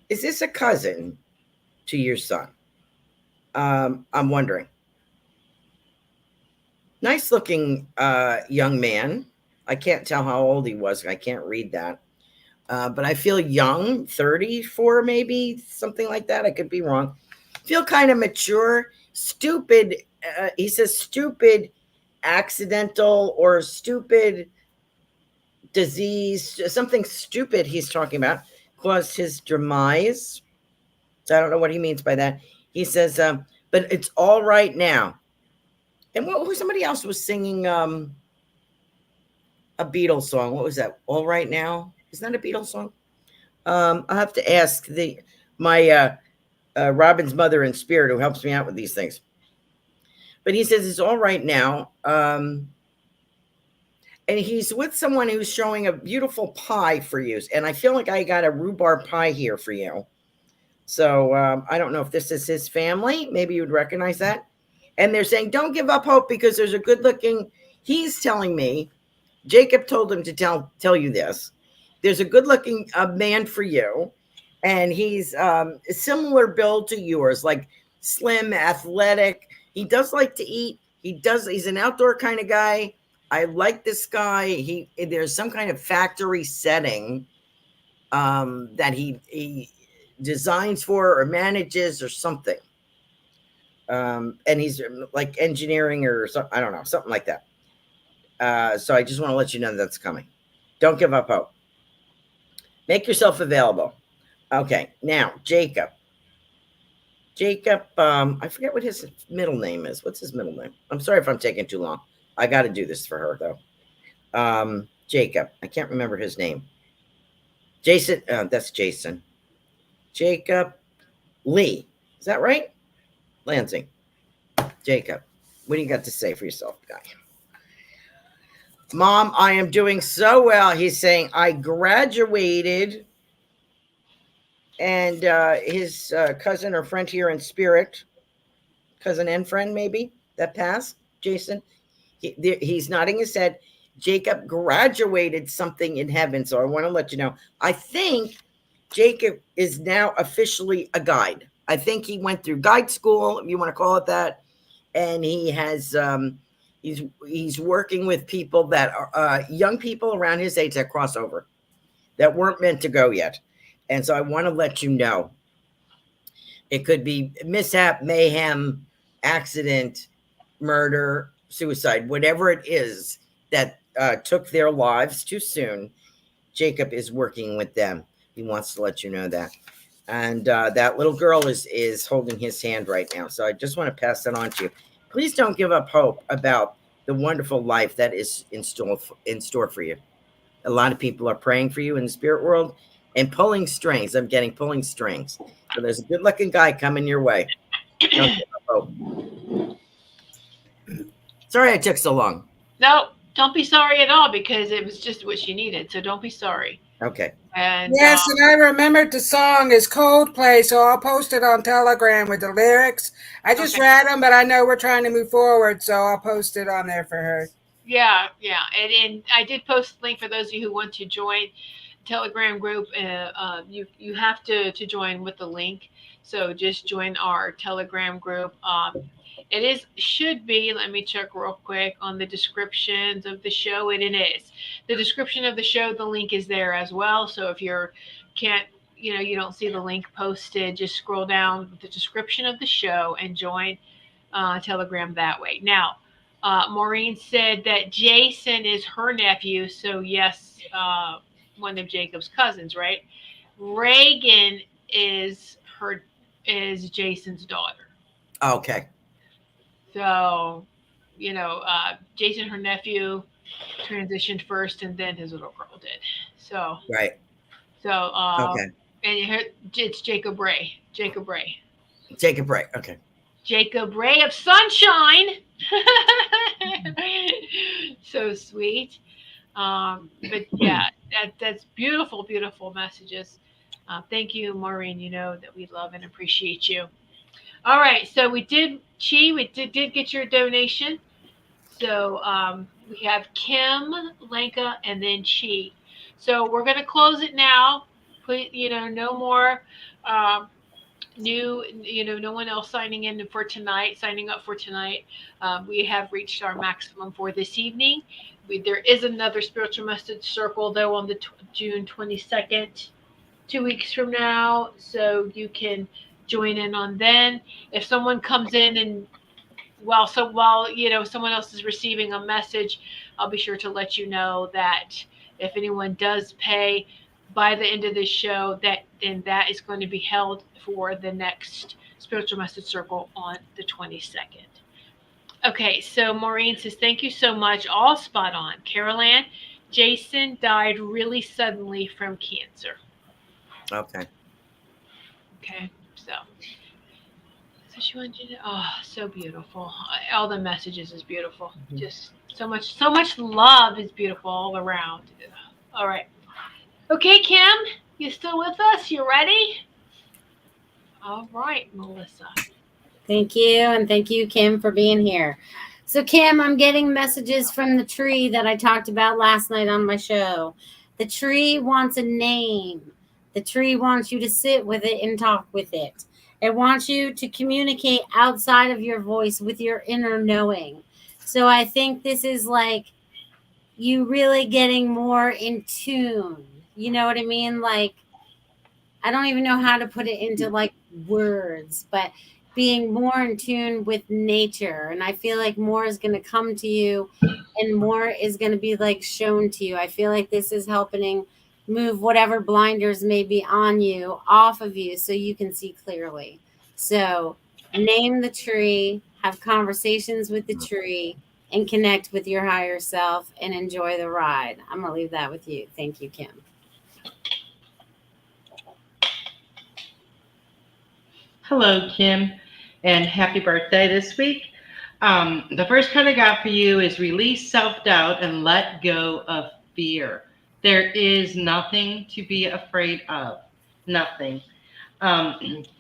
Is this a cousin to your son? I'm wondering. Nice looking young man. I can't tell how old he was. I can't read that. But I feel young, 34 maybe, something like that. I could be wrong. Feel kind of mature, stupid. He says stupid, accidental, or stupid disease, something stupid he's talking about, caused his demise. So I don't know what he means by that. He says, but it's all right now. And somebody else was singing a Beatles song. What was that? All Right Now? Isn't that a Beatles song? I'll have to ask my Robin's mother in spirit who helps me out with these things. But he says it's all right now. And he's with someone who's showing a beautiful pie for you. And I feel like I got a rhubarb pie here for you. So I don't know if this is his family. Maybe you would recognize that. And they're saying, don't give up hope because there's a good looking, he's telling me, Jacob told him to tell you this. There's a good looking man for you. And he's a similar build to yours, like slim, athletic. He does like to eat. He's an outdoor kind of guy. I like this guy. There's some kind of factory setting that he designs for or manages or something. And he's like engineering or something. I don't know, something like that. So I just want to let you know that's coming. Don't give up hope. Make yourself available. Okay, now Jacob. I forget what his middle name is. What's his middle name? I'm sorry if I'm taking too long. I got to do this for her though. Jacob. I can't remember his name. Jason. That's Jason. Jacob Lee. Is that right? Lansing. Jacob. What do you got to say for yourself, guy? Mom, I am doing so well. He's saying I graduated, and his cousin or friend here in spirit, cousin and friend maybe, that passed, Jason, he's nodding his head. Jacob graduated something in heaven. So I want to let you know, I think Jacob is now officially a guide. I think he went through guide school, if you want to call it that. And he has, he's working with people that are young people around his age that cross over, that weren't meant to go yet. And so I want to let you know, it could be mishap, mayhem, accident, murder, suicide, whatever it is that took their lives too soon. Jacob is working with them. He wants to let you know that. And that little girl is holding his hand right now. So I just want to pass that on to you. Please don't give up hope about the wonderful life that is in store for you. A lot of people are praying for you in the spirit world and pulling strings. I'm getting pulling strings. So there's a good looking guy coming your way. Don't give up hope. Sorry I took so long. No, don't be sorry at all because it was just what she needed. So don't be sorry. Okay. And yes, and I remembered the song is Coldplay, so I'll post it on Telegram with the lyrics. I just read them, but I know we're trying to move forward, so I'll post it on there for her. Yeah. And I did post the link for those of you who want to join Telegram group. You have to join with the link. So just join our Telegram group. It is should be. Let me check real quick on the descriptions of the show. It is the description of the show. The link is there as well. So if you're can't you don't see the link posted, just scroll down the description of the show and join Telegram that way. Now, Maureen said that Jason is her nephew, so yes, one of Jacob's cousins, right? Reagan is her is Jason's daughter. Okay. So, Jason, her nephew, transitioned first, and then his little girl did. So, Right. so, Okay. and it's Jacob Ray. Jacob Ray. Jacob Ray. Okay. Jacob Ray of Sunshine. So sweet. But yeah, that's beautiful, beautiful messages. Thank you, Maureen. You know that we love and appreciate you. All right, so we did get your donation. So we have Kim, Lenka, and then Chi. So we're gonna close it now. Put no more um, no one else signing up for tonight. We have reached our maximum for this evening. There is another spiritual message circle though on the June 22nd, 2 weeks from now, so you can join in on then. If someone comes in and while someone else is receiving a message, I'll be sure to let you know that if anyone does pay by the end of this show, that is going to be held for the next spiritual message circle on the 22nd. Okay, so Maureen says thank you so much, all spot on. Carol Ann, Jason died really suddenly from cancer. Okay. Okay, so she wanted you to, oh, so beautiful. All the messages is beautiful. Just so much love is beautiful all around. All right. Okay, Kim, you still with us? You ready? All right, Melissa. Thank you, and thank you, Kim, for being here. So, Kim, I'm getting messages from the tree that I talked about last night on my show. The tree wants a name. The tree wants you to sit with it and talk with it. It wants you to communicate outside of your voice with your inner knowing. So I think this is like you really getting more in tune. You know what I mean? Like, I don't even know how to put it into like words, but being more in tune with nature. And I feel like more is going to come to you and more is going to be like shown to you. I feel like this is helping move whatever blinders may be on you off of you so you can see clearly. So name the tree, have conversations with the tree, and connect with your higher self and enjoy the ride. I'm going to leave that with you. Thank you, Kim. Hello, Kim, and happy birthday this week. The first card I got for you is release self-doubt and let go of fear. There is nothing to be afraid of. Nothing.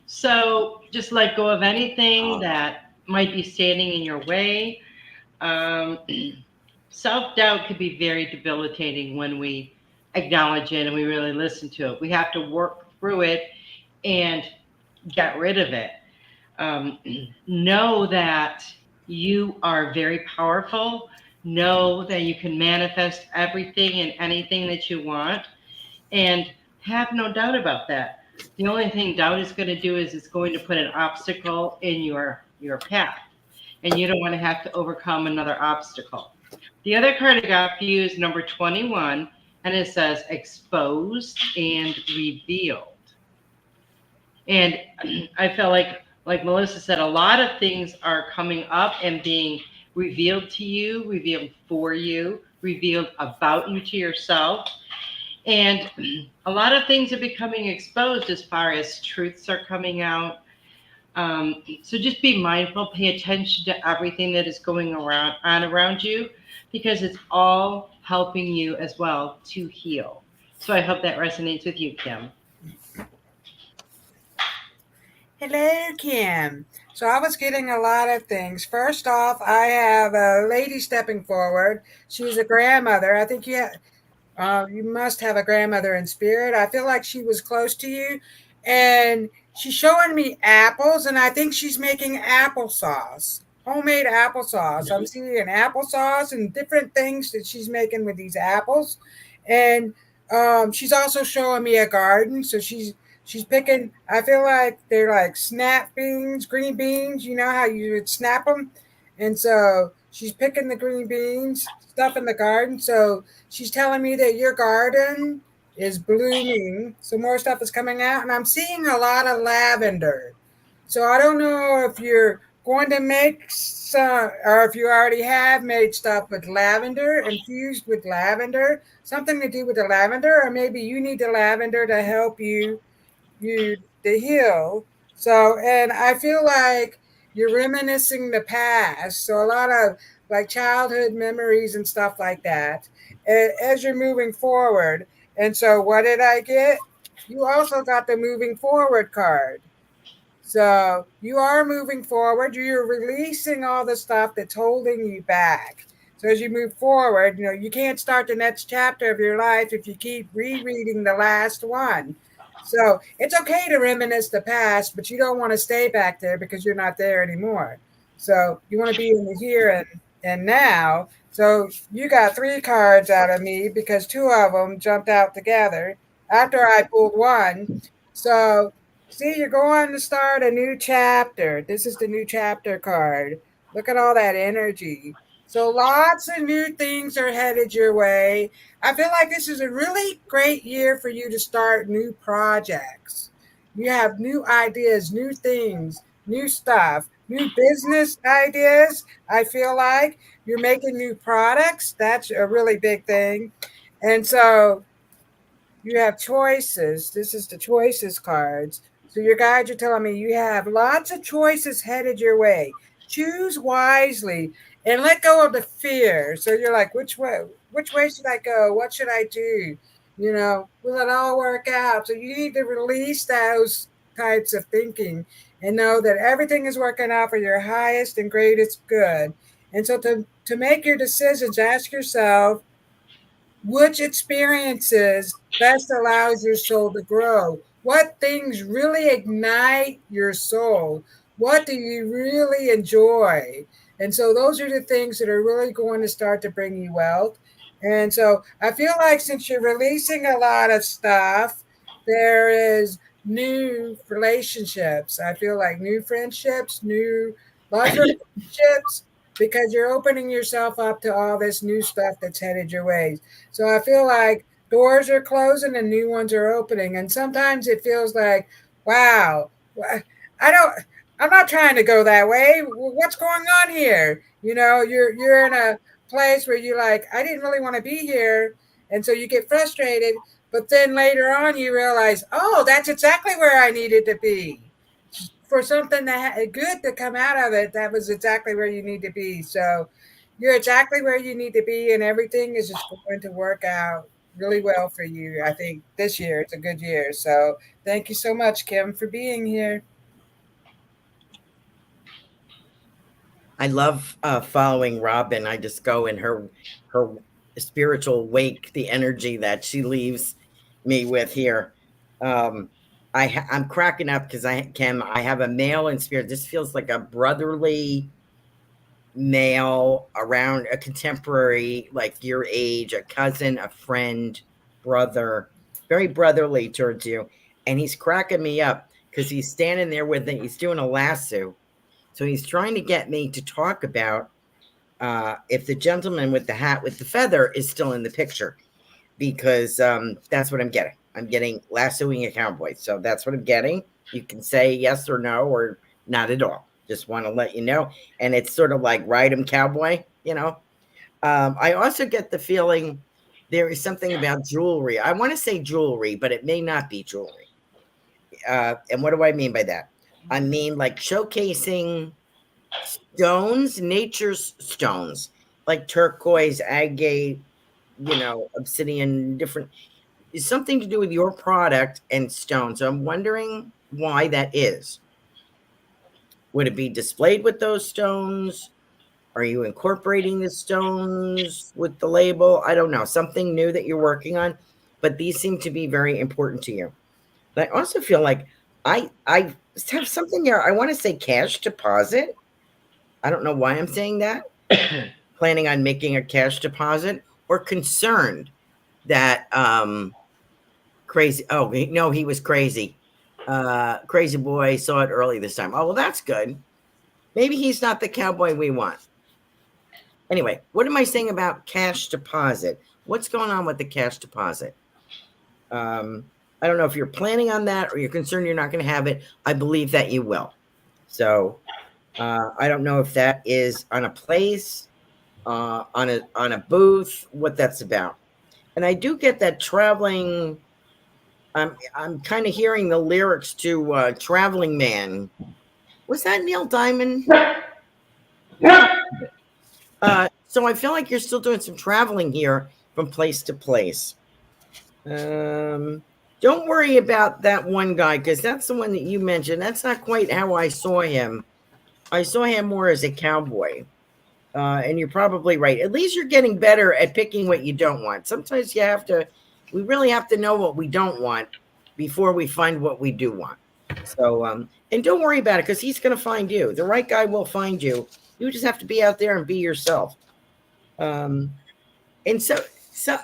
So just let go of anything that might be standing in your way. Um, Self-doubt could be very debilitating when we acknowledge it and we really listen to it. We have to work through it and get rid of it. Um, know that you are very powerful. Know that you can manifest everything and anything that you want, and have no doubt about that. The only thing doubt is going to do is it's going to put an obstacle in your path, and you don't want to have to overcome another obstacle. The other card I got for you is number 21, and it says exposed and revealed. And I feel like Melissa said, a lot of things are coming up and being revealed to you, revealed for you, revealed about you to yourself. And a lot of things are becoming exposed as far as truths are coming out. So just be mindful, pay attention to everything that is going around you, because it's all helping you as well to heal. So I hope that resonates with you, Kim. Hello, Kim. So I was getting a lot of things. First off, I have a lady stepping forward. She's a grandmother. I think You must have a grandmother in spirit. I feel like she was close to you, and she's showing me apples, and I think she's making applesauce, homemade applesauce. I'm seeing applesauce and different things that she's making with these apples, and she's also showing me a garden. So she's picking. I feel like they're like snap beans, green beans. You know how you would snap them, and so she's picking the green beans, stuff in the garden. So she's telling me that your garden is blooming. So more stuff is coming out, and I'm seeing a lot of lavender. So I don't know if you're going to make some, or if you already have made stuff with lavender, infused with lavender, something to do with the lavender, or maybe you need the lavender to help you to heal. So, and I feel like you're reminiscing the past. So a lot of like childhood memories and stuff like that as you're moving forward. And so what did I get? You also got the moving forward card. So you are moving forward. You're releasing all the stuff that's holding you back. So as you move forward, you can't start the next chapter of your life if you keep rereading the last one. So it's okay to reminisce the past, but you don't want to stay back there because you're not there anymore. So you want to be in the here and now. So you got three cards out of me because two of them jumped out together after I pulled one. So see, you're going to start a new chapter. This is the new chapter card. Look at all that energy. So, lots of new things are headed your way. I feel like this is a really great year for you to start new projects. You have new ideas, new things, new stuff, new business ideas. I feel like you're making new products. That's a really big thing. And so, you have choices. This is the choices cards. So your guides are telling me you have lots of choices headed your way. Choose wisely and let go of the fear. So you're like, which way should I go? What should I do? Will it all work out? So you need to release those types of thinking and know that everything is working out for your highest and greatest good. And so to make your decisions, ask yourself, which experiences best allows your soul to grow? What things really ignite your soul? What do you really enjoy? And so those are the things that are really going to start to bring you wealth. And so I feel like since you're releasing a lot of stuff, there is new relationships. I feel like new friendships, new love relationships, because you're opening yourself up to all this new stuff that's headed your way. So I feel like doors are closing and new ones are opening. And sometimes it feels like, wow, I don't, I'm not trying to go that way. What's going on here? You're in a place where you're like, I didn't really want to be here. And so you get frustrated. But then later on, you realize, oh, that's exactly where I needed to be. For something that good to come out of it, that was exactly where you need to be. So you're exactly where you need to be, and everything is just going to work out really well for you. I think this year it's a good year. So thank you so much, Kim, for being here. I love following Robin. I just go in her spiritual wake, the energy that she leaves me with here. Um, I'm cracking up because I have a male in spirit. This feels like a brotherly male around a contemporary, like your age, a cousin, a friend, brother, very brotherly towards you. And he's cracking me up because he's standing there with it. He's doing a lasso. So he's trying to get me to talk about if the gentleman with the hat with the feather is still in the picture, because that's what I'm getting. I'm getting lassoing a cowboy. So that's what I'm getting. You can say yes or no or not at all. Just want to let you know. And it's sort of like ride 'em cowboy. I also get the feeling there is something about jewelry. I want to say jewelry, but it may not be jewelry. And what do I mean by that? I mean like showcasing stones, nature's stones, like turquoise, agate, obsidian, different, is something to do with your product and stone. So I'm wondering why that is. Would it be displayed with those stones? Are you incorporating the stones with the label? I don't know. Something new that you're working on, but these seem to be very important to you. But I also feel like I have something here. I want to say cash deposit. I don't know why I'm saying that. Planning on making a cash deposit or concerned that crazy. Oh no, he was crazy. Crazy boy saw it early this time. Oh well, that's good. Maybe he's not the cowboy we want. Anyway, what am I saying about cash deposit? What's going on with the cash deposit? I don't know if you're planning on that or you're concerned you're not going to have it. I believe that you will. So I don't know if that is on a place, on a booth, what that's about. And I do get that traveling. I'm kind of hearing the lyrics to "Traveling Man." Was that Neil Diamond? So I feel like you're still doing some traveling here from place to place. Don't worry about that one guy because that's the one that you mentioned. That's not quite how I saw him. I saw him more as a cowboy. And you're probably right. At least you're getting better at picking what you don't want. Sometimes we really have to know what we don't want before we find what we do want. So, and don't worry about it because he's going to find you. The right guy will find you. You just have to be out there and be yourself. And so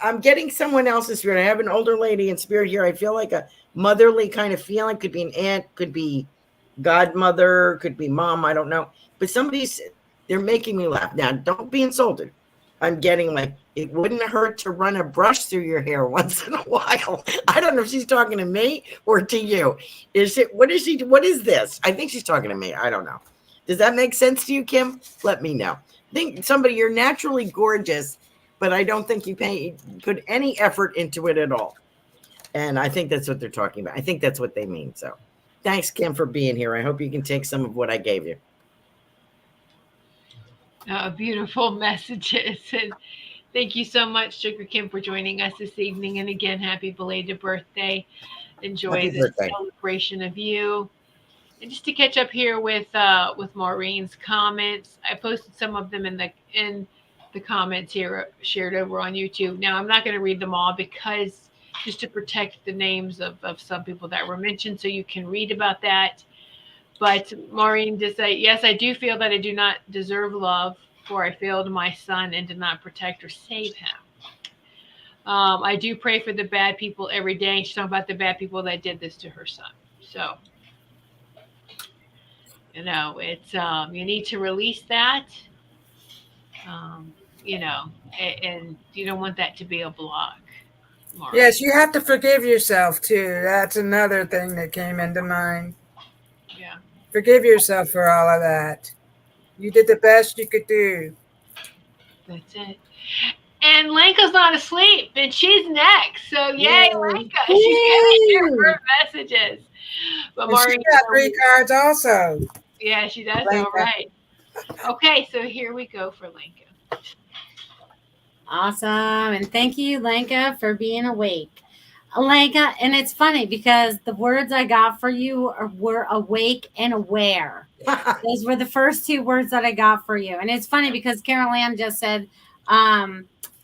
I'm getting someone else's spirit. I have an older lady in spirit here. I feel like a motherly kind of feeling. Could be an aunt, could be godmother, could be mom. I don't know. But they're making me laugh. Now, don't be insulted. I'm getting like, it wouldn't hurt to run a brush through your hair once in a while. I don't know if she's talking to me or to you. What is this? I think she's talking to me. I don't know. Does that make sense to you, Kim? Let me know. Think you're naturally gorgeous, but I don't think you put any effort into it at all. And I think that's what they're talking about. I think that's what they mean. So thanks, Kim, for being here. I hope you can take some of what I gave you. Beautiful messages. And thank you so much, Sugar Kim, for joining us this evening. And again, happy belated birthday. Enjoy Happy the birthday. celebration of you. And just to catch up here with Maureen's comments, I posted some of them in the comments here shared over on YouTube. Now I'm not going to read them all because just to protect the names of some people that were mentioned, so you can read about that. But Maureen just said, yes, I do feel that I do not deserve love, for I failed my son and did not protect or save him. I do pray for the bad people every day. And she's talking about the bad people that did this to her son. So, it's you need to release that. Um, and you don't want that to be a block, Maureen. Yes, you have to forgive yourself too. That's another thing that came into mind. Yeah. Forgive yourself for all of that. You did the best you could do. That's it. And Lenka's not asleep, and she's next. So yay, Lenka! She's gonna hear her messages. But And she Maureen, got 3 cards also. yeah, she does. Lenka. All right. Okay, so here we go for Lenka. Awesome. And thank you, Lenka, for being awake. Lenka, and it's funny because the words I got for you were awake and aware. Those were the first 2 words that I got for you. And it's funny because Carol Ann just said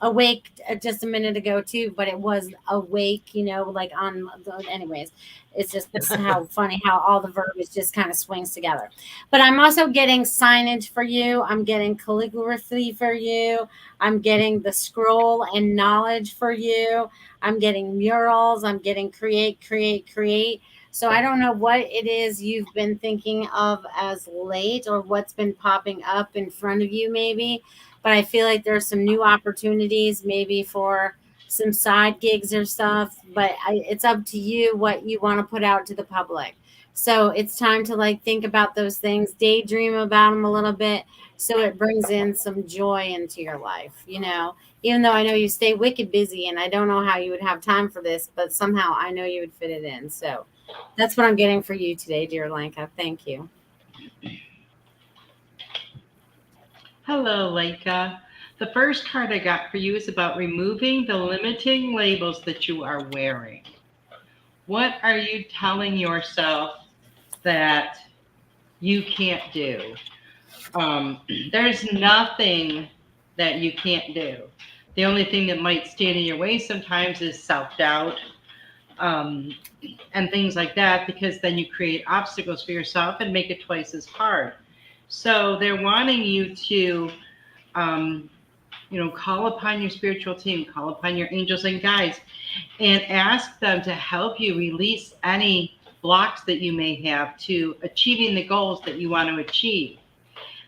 awake just a minute ago too, but it was awake, like on anyways. It's just how funny how all the verbiage just kind of swings together. But I'm also getting signage for you. I'm getting calligraphy for you. I'm getting the scroll and knowledge for you. I'm getting murals. I'm getting create. So I don't know what it is you've been thinking of as late or what's been popping up in front of you maybe, but I feel like there's some new opportunities maybe for some side gigs or stuff, but it's up to you what you want to put out to the public. So it's time to think about those things, daydream about them a little bit so it brings in some joy into your life, even though I know you stay wicked busy and I don't know how you would have time for this, but somehow I know you would fit it in. So that's what I'm getting for you today, dear Lenka. Thank you. Hello, Lenka. The first card I got for you is about removing the limiting labels that you are wearing. What are you telling yourself that you can't do? Um, there's nothing that you can't do. The only thing that might stand in your way sometimes is self doubt, um, and things like that, because then you create obstacles for yourself and make it twice as hard. So they're wanting you to, um, call upon your spiritual team, call upon your angels and guides, and ask them to help you release any blocks that you may have to achieving the goals that you want to achieve.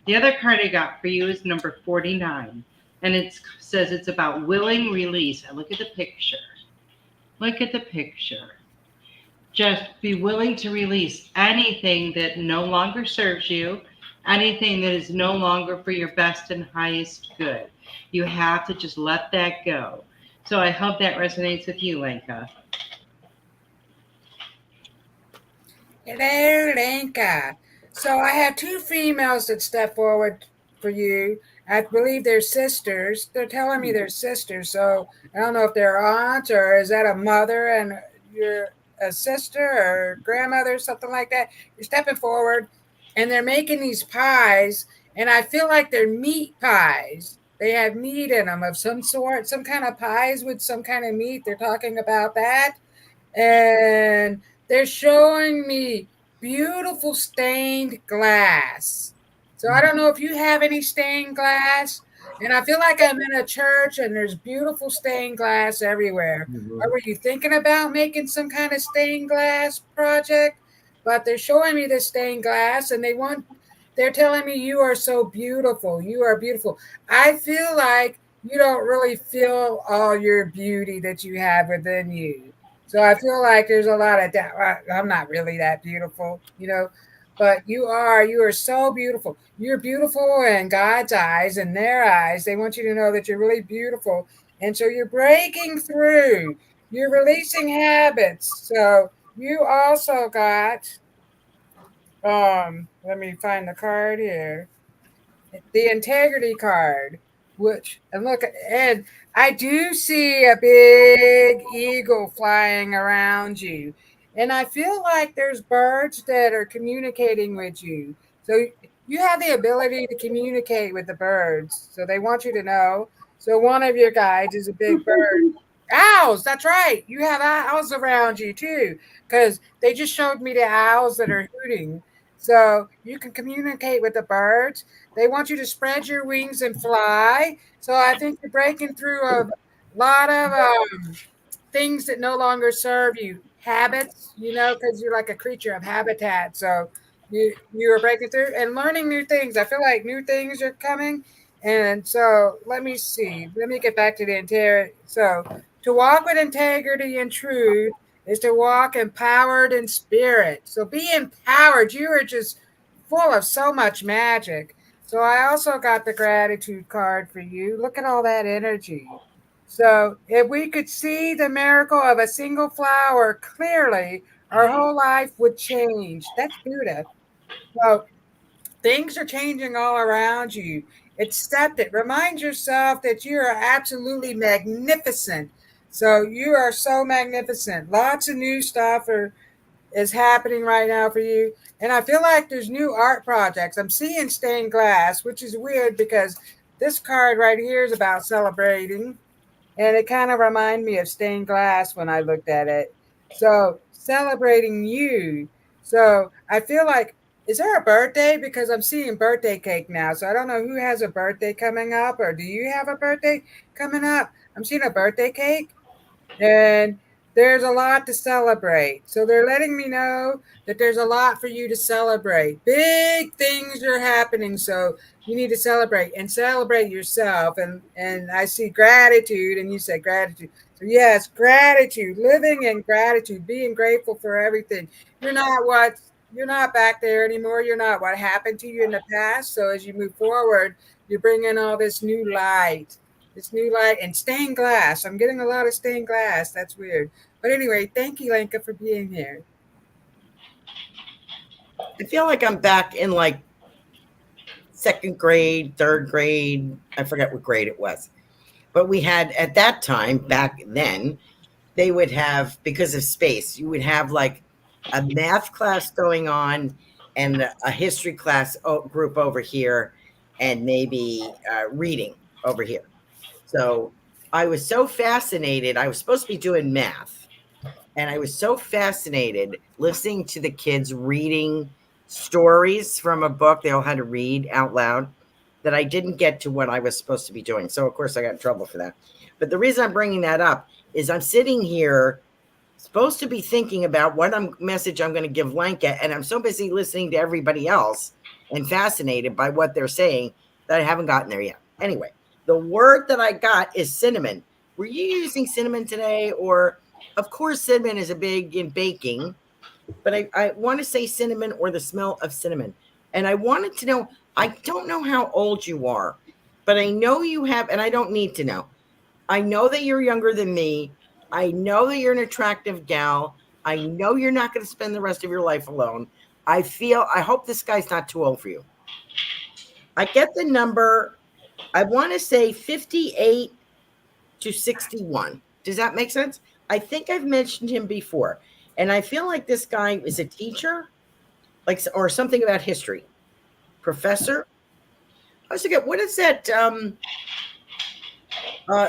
The other card I got for you is number 49, and it says it's about willing release. And look at the picture. Look at the picture. Just be willing to release anything that no longer serves you, anything that is no longer for your best and highest good. You have to just let that go. So I hope that resonates with you, Lenka. Hello, Lenka. So I have two females that step forward for you. I believe they're sisters. They're telling me they're sisters. So I don't know if they're aunts or is that a mother and you're a sister or grandmother, something like that. You're stepping forward and they're making these pies. And I feel like they're meat pies. They have meat in them of some sort, some kind of pies with some kind of meat. They're talking about that and they're showing me beautiful stained glass. So I don't know if you have any stained glass, and I feel like I'm in a church and there's beautiful stained glass everywhere. Or Mhm. were you thinking about making some kind of stained glass project? But they're showing me this stained glass and they're telling me you are so beautiful. You are beautiful. I feel like you don't really feel all your beauty that you have within you. So I feel like there's a lot of doubt. I'm not really that beautiful, but you are. You are so beautiful. You're beautiful in God's eyes and their eyes. They want you to know that you're really beautiful. And so you're breaking through. You're releasing habits. So you also got, let me find the card here, the integrity card, which, and look, and I do see a big eagle flying around you. And I feel like there's birds that are communicating with you. So you have the ability to communicate with the birds. So they want you to know. So one of your guides is a big bird. Owls, that's right. You have owls around you too, because they just showed me the owls that are hooting. So you can communicate with the birds. They want you to spread your wings and fly. So I think you're breaking through a lot of things that no longer serve you, habits, because you're like a creature of habitat. So you are breaking through and learning new things. I feel like new things are coming. And so let me see. Let me get back to the interior. So to walk with integrity and truth is to walk empowered in spirit. So be empowered. You are just full of so much magic. So I also got the gratitude card for you. Look at all that energy. So if we could see the miracle of a single flower clearly, our whole life would change. That's Buddha. So things are changing all around you. Accept it. Remind yourself that you are absolutely magnificent. So you are so magnificent. Lots of new stuff is happening right now for you. And I feel like there's new art projects. I'm seeing stained glass, which is weird because this card right here is about celebrating. And it kind of reminded me of stained glass when I looked at it. So celebrating you. So I feel like, is there a birthday? Because I'm seeing birthday cake now. So I don't know who has a birthday coming up, or do you have a birthday coming up? I'm seeing a birthday cake and there's a lot to celebrate. So they're letting me know that there's a lot for you to celebrate. Big things are happening, so you need to celebrate yourself. And I see gratitude, and you said gratitude. So yes, gratitude, living in gratitude, being grateful for everything. You're not back there anymore. You're not what happened to you in the past. So as you move forward, you're bringing all this new light and stained glass. I'm getting a lot of stained glass. That's weird. But anyway, thank you, Lenka, for being here. I feel like I'm back in like second grade, third grade. I forget what grade it was. But we had at that time, back then, they would have, because of space, you would have like a math class going on and a history class group over here, and maybe reading over here. So I was so fascinated. I was supposed to be doing math, and I was so fascinated listening to the kids reading stories from a book they all had to read out loud that I didn't get to what I was supposed to be doing. So, of course, I got in trouble for that. But the reason I'm bringing that up is I'm sitting here supposed to be thinking about what message I'm going to give Lenka, and I'm so busy listening to everybody else and fascinated by what they're saying that I haven't gotten there yet. Anyway, the word that I got is cinnamon. Were you using cinnamon today? Or, of course, cinnamon is a big in baking, but I want to say cinnamon or the smell of cinnamon. And I wanted to know, I don't know how old you are, but I know you have, and I don't need to know. I know that you're younger than me. I know that you're an attractive gal. I know you're not going to spend the rest of your life alone. I hope this guy's not too old for you. I get the number, I want to say 58 to 61. Does that make sense? I think I've mentioned him before. And I feel like this guy is a teacher, like, or something about history. Professor? I was thinking, what is that?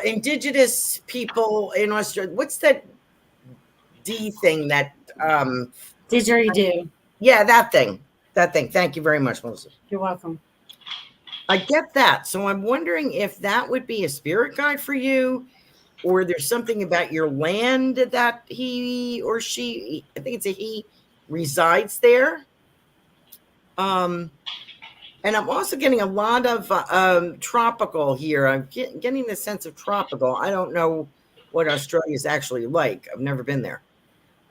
Indigenous people in Australia. What's that D thing that Didgeridoo. yeah, that thing. That thing. Thank you very much, Melissa. You're welcome. I get that. So I'm wondering if that would be a spirit guide for you, or there's something about your land that he or she, I think it's a he, resides there. And I'm also getting a lot of tropical here. I'm getting the sense of tropical. I don't know what Australia is actually like. I've never been there.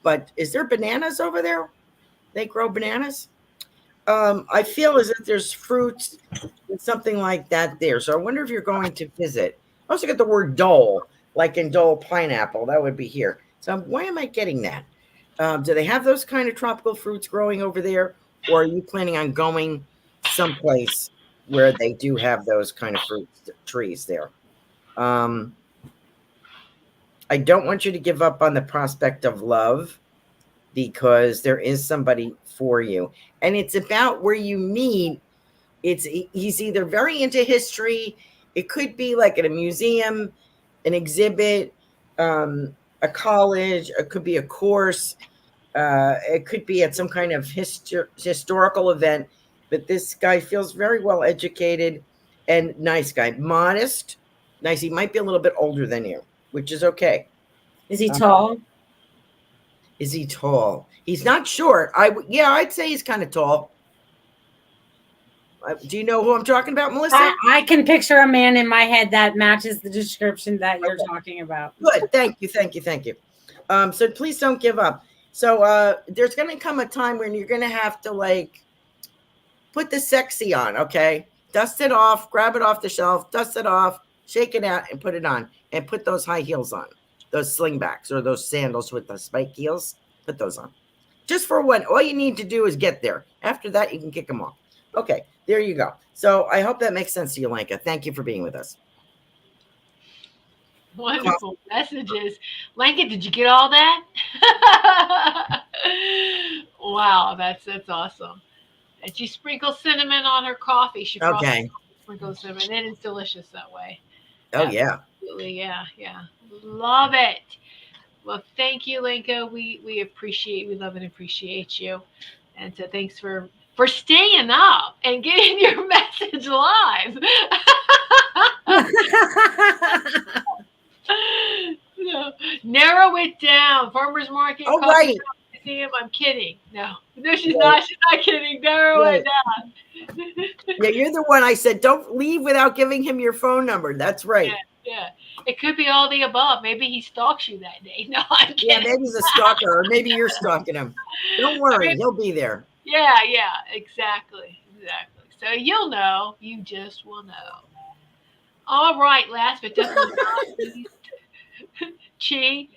But is there bananas over there? They grow bananas? I feel as if there's fruits and something like that there. So I wonder if you're going to visit. I also get the word dole, like in Dole pineapple. That would be here. So why am I getting that? Do they have those kind of tropical fruits growing over there? Or are you planning on going someplace where they do have those kind of fruit trees there? I don't want you to give up on the prospect of love, because there is somebody for you. And it's about where you meet. He's either very into history, it could be like at a museum, an exhibit, a college, it could be a course, it could be at some kind of historical event. But this guy feels very well educated and nice guy, modest, nice. He might be a little bit older than you, which is okay. Is he tall? Is he tall? He's not short. I'd say he's kind of tall. Do you know who I'm talking about, Melissa? I can picture a man in my head that matches the description that you're talking about. Good. Thank you. So please don't give up. So there's going to come a time when you're going to have to, like, put the sexy on, okay? Dust it off, grab it off the shelf, dust it off, shake it out, and put it on. And put those high heels on, those slingbacks or those sandals with the spike heels. Put those on. Just for one. All you need to do is get there. After that, you can kick them off. Okay, there you go. So I hope that makes sense to you, Lenka. Thank you for being with us. Wonderful messages. Lenka, did you get all that? Wow, that's awesome. And she sprinkles cinnamon on her coffee. She probably sprinkles cinnamon. And it's delicious that way. Oh, yeah. Absolutely, yeah. Love it. Well, thank you, Lenka. We love and appreciate you. And so thanks for staying up and getting your message live. Narrow it down. Farmers market. Oh, right. Museum. I'm kidding. No, she's not. She's not kidding. Narrow it down. Yeah, you're the one I said, don't leave without giving him your phone number. That's right. Yeah. It could be all the above. Maybe he stalks you that day. No, I'm kidding. Yeah, maybe he's a stalker, or maybe you're stalking him. Don't worry, he'll be there. Yeah, exactly. So you'll know. You just will know. All right, last but definitely not least, Chi.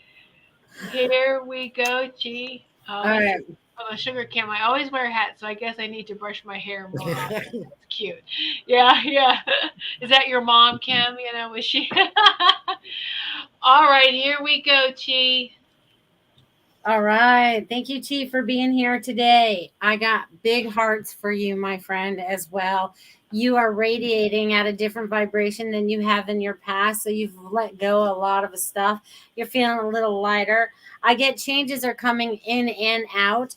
Here we go, Chi. All right. On a sugar cam. I always wear hats, so I guess I need to brush my hair more. That's cute. Yeah. Is that your mom, Kim? Was she? All right, here we go, Chi. All right. Thank you, Chief, for being here today. I got big hearts for you, my friend, as well. You are radiating at a different vibration than you have in your past. So you've let go a lot of stuff. You're feeling a little lighter. I get changes are coming in and out,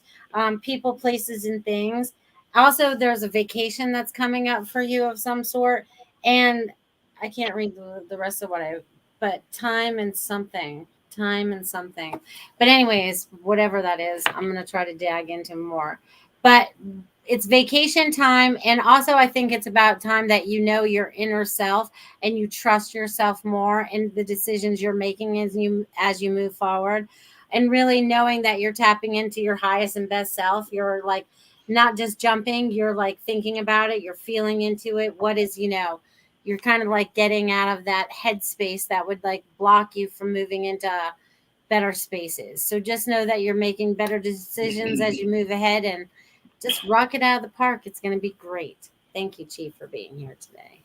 people, places, and things. Also, there's a vacation that's coming up for you of some sort. And I can't read the rest of what but time and something. Time and something. But anyways, whatever that is, I'm gonna try to dig into more. But it's vacation time, and also I think it's about time that you know your inner self and you trust yourself more in the decisions you're making as you move forward, and really knowing that you're tapping into your highest and best self. You're like not just jumping, you're like thinking about it, you're feeling into it. What is, you're kind of like getting out of that headspace that would like block you from moving into better spaces. So just know that you're making better decisions as you move ahead, and just rock it out of the park. It's going to be great. Thank you, Chief, for being here today.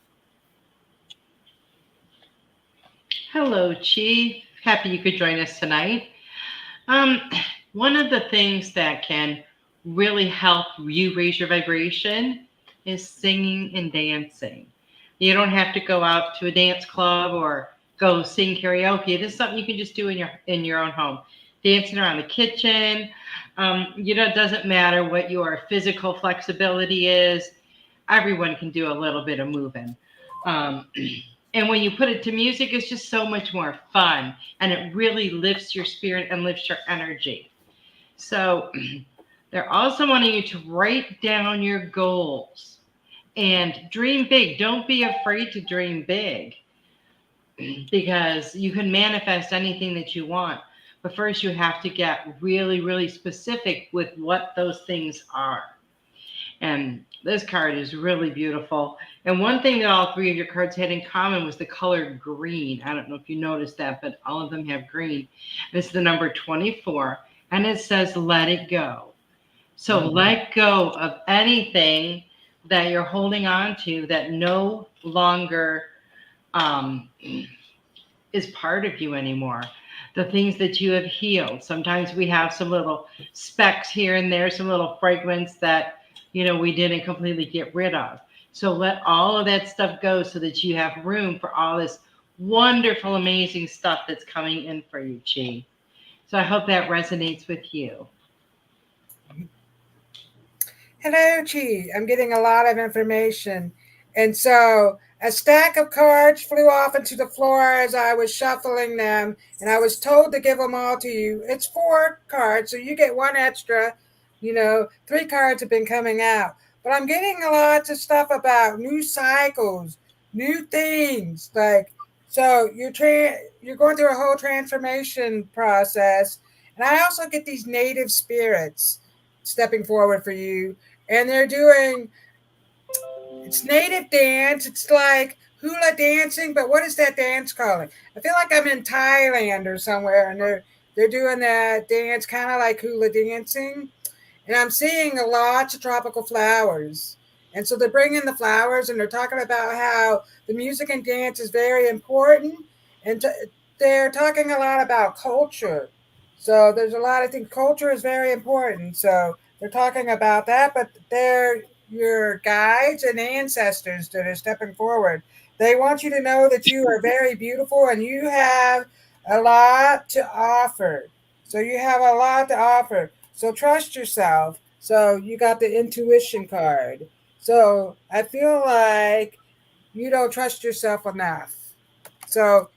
Hello, Chi. Happy you could join us tonight. Um, One of the things that can really help you raise your vibration is singing and dancing. You don't have to go out to a dance club or go sing karaoke. This is something you can just do in your own home. Dancing around the kitchen. It doesn't matter what your physical flexibility is. Everyone can do a little bit of moving. Um, and when you put it to music, it's just so much more fun, and it really lifts your spirit and lifts your energy. So they're also wanting you to write down your goals and dream big. Don't be afraid to dream big, because you can manifest anything that you want. But first, you have to get really, really specific with what those things are. And this card is really beautiful. And one thing that all three of your cards had in common was the color green. I don't know if you noticed that, but all of them have green. And it's the number 24, and it says, let it go. So let go of anything that you're holding on to that no longer um, is part of you anymore. The things that you have healed. Sometimes we have some little specks here and there, some little fragments that, we didn't completely get rid of. So let all of that stuff go so that you have room for all this wonderful, amazing stuff that's coming in for you, Chi. So I hope that resonates with you. Hello, Chi. I'm getting a lot of information. And so a stack of cards flew off into the floor as I was shuffling them, and I was told to give them all to you. It's 4 cards, so you get one extra. 3 cards have been coming out. But I'm getting a lot of stuff about new cycles, new things. So you're going through a whole transformation process. And I also get these native spirits stepping forward for you, and they're doing it's native dance. It's like hula dancing, but what is that dance called? I feel like I'm in Thailand or somewhere, and they're doing that dance kind of like hula dancing. And I'm seeing a lot of tropical flowers. And so they're bringing the flowers, and they're talking about how the music and dance is very important. And they're talking a lot about culture. So there's a lot of things. Culture is very important. So they're talking about that, but they're your guides and ancestors that are stepping forward. They want you to know that you are very beautiful and you have a lot to offer. So you have a lot to offer. So trust yourself. So you got the intuition card. So I feel like you don't trust yourself enough. So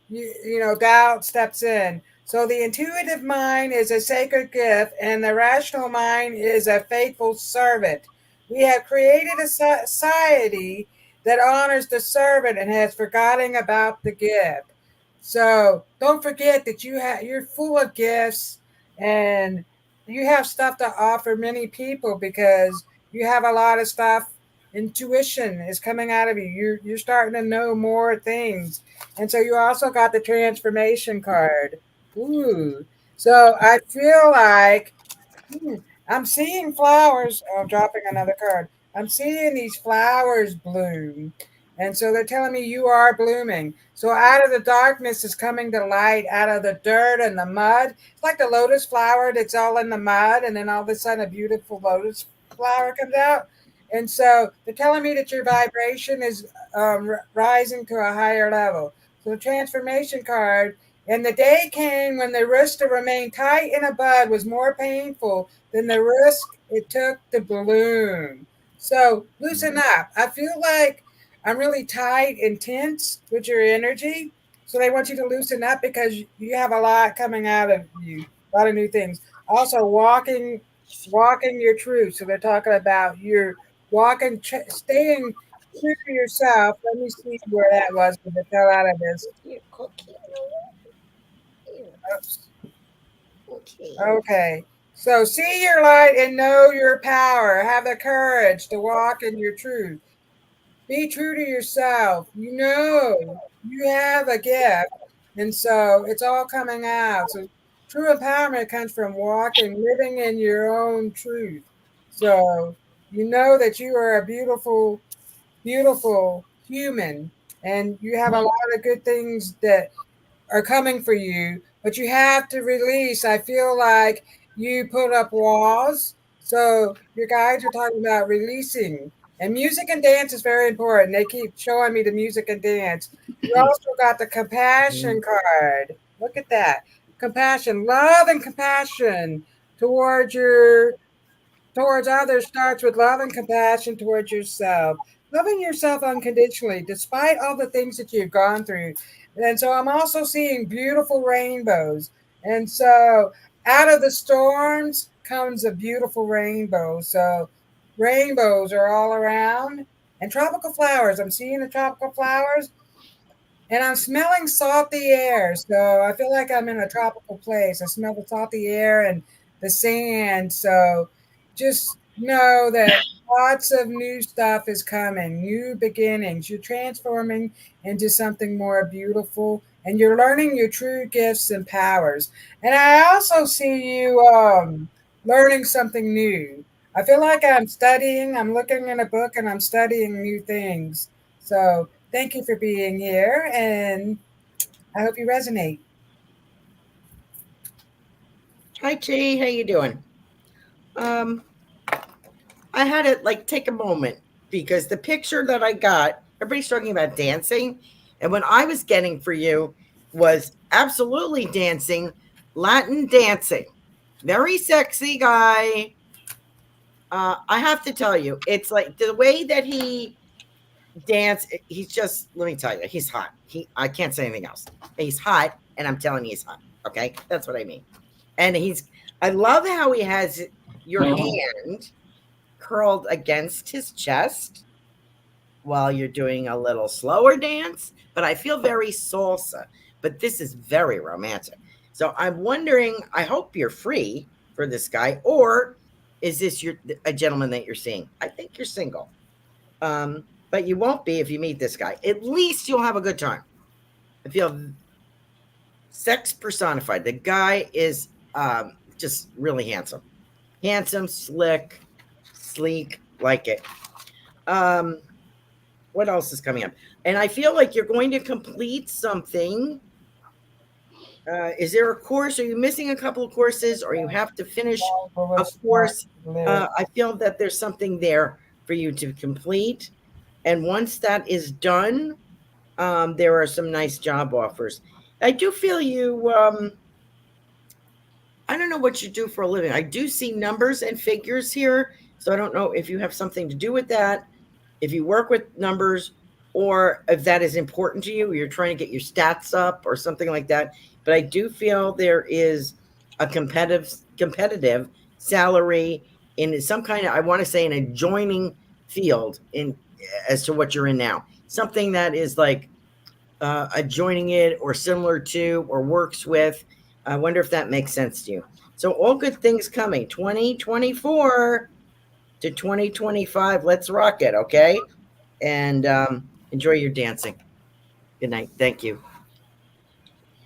doubt steps in. So the intuitive mind is a sacred gift, and the rational mind is a faithful servant. We have created a society that honors the servant and has forgotten about the gift. So don't forget that you're full of gifts, and you have stuff to offer many people because you have a lot of stuff. Intuition is coming out of you. You're starting to know more things, and so you also got the transformation card. Ooh, so I feel like hmm, I'm seeing flowers. Oh, I'm dropping another card. I'm seeing these flowers bloom, And so they're telling me you are blooming. So out of the darkness is coming the light, out of the dirt and the mud. It's like the lotus flower that's all in the mud, and then all of a sudden a beautiful lotus flower comes out. And so they're telling me that your vibration is rising to a higher level. So the transformation card, and the day came when the risk to remain tight in a bud was more painful than the risk it took to bloom. So loosen up. I feel like I'm really tight and tense with your energy. So they want you to loosen up because you have a lot coming out of you, a lot of new things. Also, walking your truth. So they're talking about your walking, staying true to yourself. Let me see where that was because it fell out of this. Your cookie. Here. Oops. Okay. Okay. So see your light and know your power. Have the courage to walk in your truth. Be true to yourself. You know you have a gift. And so it's all coming out. So true empowerment comes from walking, living in your own truth. So you know that you are a beautiful, beautiful human and you have a lot of good things that are coming for you, but you have to release. I feel like you put up walls. So your guides are talking about releasing. And music and dance is very important. They keep showing me the music and dance. You also got the compassion card. Look at that. Compassion, love and compassion towards your towards others starts with love and compassion towards yourself. Loving yourself unconditionally, despite all the things that you've gone through. And so I'm also seeing beautiful rainbows. And so out of the storms comes a beautiful rainbow. So rainbows are all around. And tropical flowers. I'm seeing the tropical flowers and I'm smelling salty air. So I feel like I'm in a tropical place. I smell the salty air and the sand. So just know that lots of new stuff is coming, new beginnings. You're transforming into something more beautiful and you're learning your true gifts and powers. And I also see you learning something new. I feel like I'm studying, I'm looking in a book and I'm studying new things. So thank you for being here, and I hope you resonate. Hi, Chi. How you doing? Um, I had to like take a moment because the picture that I got, everybody's talking about dancing, and what I was getting for you was absolutely dancing, Latin dancing. Very sexy guy. I have to tell you, it's like the way that he dance. He's just, let me tell you, he's hot. I can't say anything else. He's hot, and I'm telling you, he's hot. Okay, that's what I mean. And I love how he has your hand curled against his chest while you're doing a little slower dance, but I feel very salsa. But this is very romantic. So I'm wondering, I hope you're free for this guy, or is this a gentleman that you're seeing? I think you're single. But you won't be if you meet this guy. At least you'll have a good time. I feel sex personified. The guy is just really handsome. Handsome, slick, sleek, like it. Um, what else is coming up? And I feel like you're going to complete something. Is there a course? Are you missing a couple of courses, or you have to finish a course? I feel that there's something there for you to complete. And once that is done, there are some nice job offers. I do feel you. I don't know what you do for a living. I do see numbers and figures here. So I don't know if you have something to do with that, if you work with numbers, or if that is important to you, you're trying to get your stats up or something like that. But I do feel there is a competitive salary in some kind of, I want to say, an adjoining field in as to what you're in now. Something that is like adjoining it or similar to or works with. I wonder if that makes sense to you. So all good things coming. 2024 to 2025. Let's rock it, okay? And enjoy your dancing. Good night. Thank you.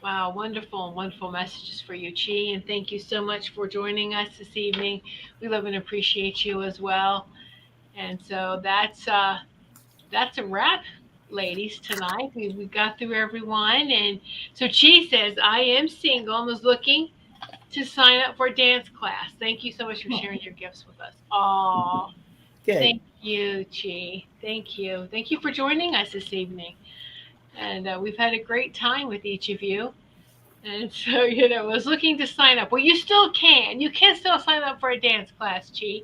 Wow, wonderful, wonderful messages for you, Chi, and thank you so much for joining us this evening. We love and appreciate you as well. And so that's a wrap. ladies, tonight. We got through everyone. And so Chi says, I am single and was looking to sign up for a dance class. Thank you so much for sharing your gifts with us. Oh, Good. thank you, Chi. Thank you. Thank you for joining us this evening. And we've had a great time with each of you. And so, was looking to sign up. Well, you still can. You can still sign up for a dance class, Chi.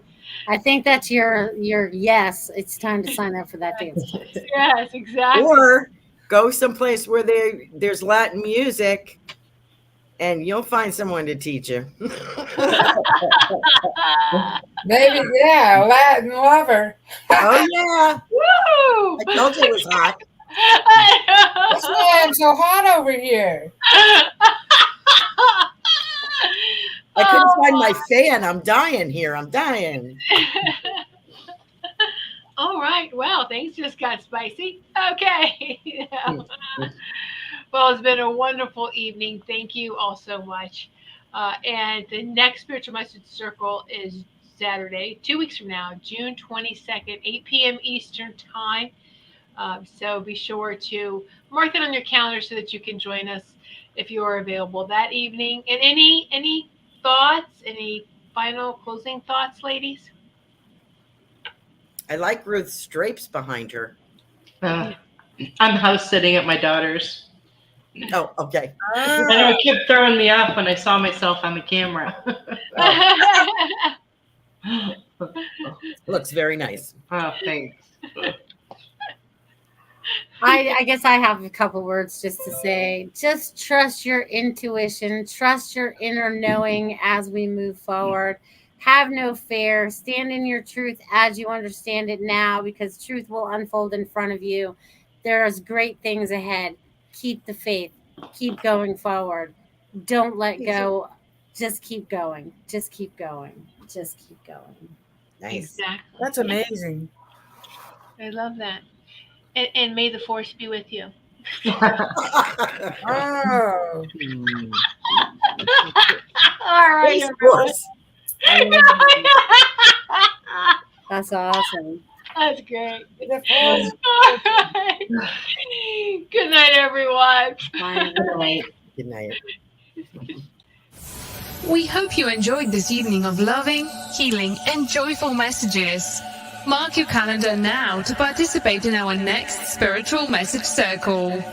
I think that's your yes. It's time to sign up for that dance class. Yes, exactly. Or go someplace where there's Latin music and you'll find someone to teach you. Maybe, yeah, Latin lover. Oh, yeah. Woo! I told you it was hot. That's why I'm so hot over here. I couldn't find my fan. I'm dying here. I'm dying. All right. Well, things just got spicy. Okay. Well, it's been a wonderful evening. Thank you all so much. And the next Spiritual Message Circle is Saturday, 2 weeks from now, June 22nd, 8 p.m. Eastern Time. So be sure to mark that on your calendar so that you can join us if you are available that evening. And any thoughts, any final closing thoughts, ladies? I like Ruth's drapes behind her. I'm house sitting at my daughter's. Oh, okay. I know it kept throwing me off when I saw myself on the camera. Looks very nice. Oh, thanks. I guess I have a couple words just to say. Just trust your intuition, trust your inner knowing as we move forward. Have no fear. Stand in your truth as you understand it now, because truth will unfold in front of you. There's great things ahead. Keep the faith. Keep going forward. Don't let go. Just keep going. Just keep going. Just keep going. Nice. Exactly. That's amazing. I love that. And may the force be with you. Oh, All right. Of course. That's awesome. That's great. the force. All right. Good night, everyone. Bye. Good night. Good night. We hope you enjoyed this evening of loving, healing, and joyful messages. Mark your calendar now to participate in our next Spiritual Message Circle.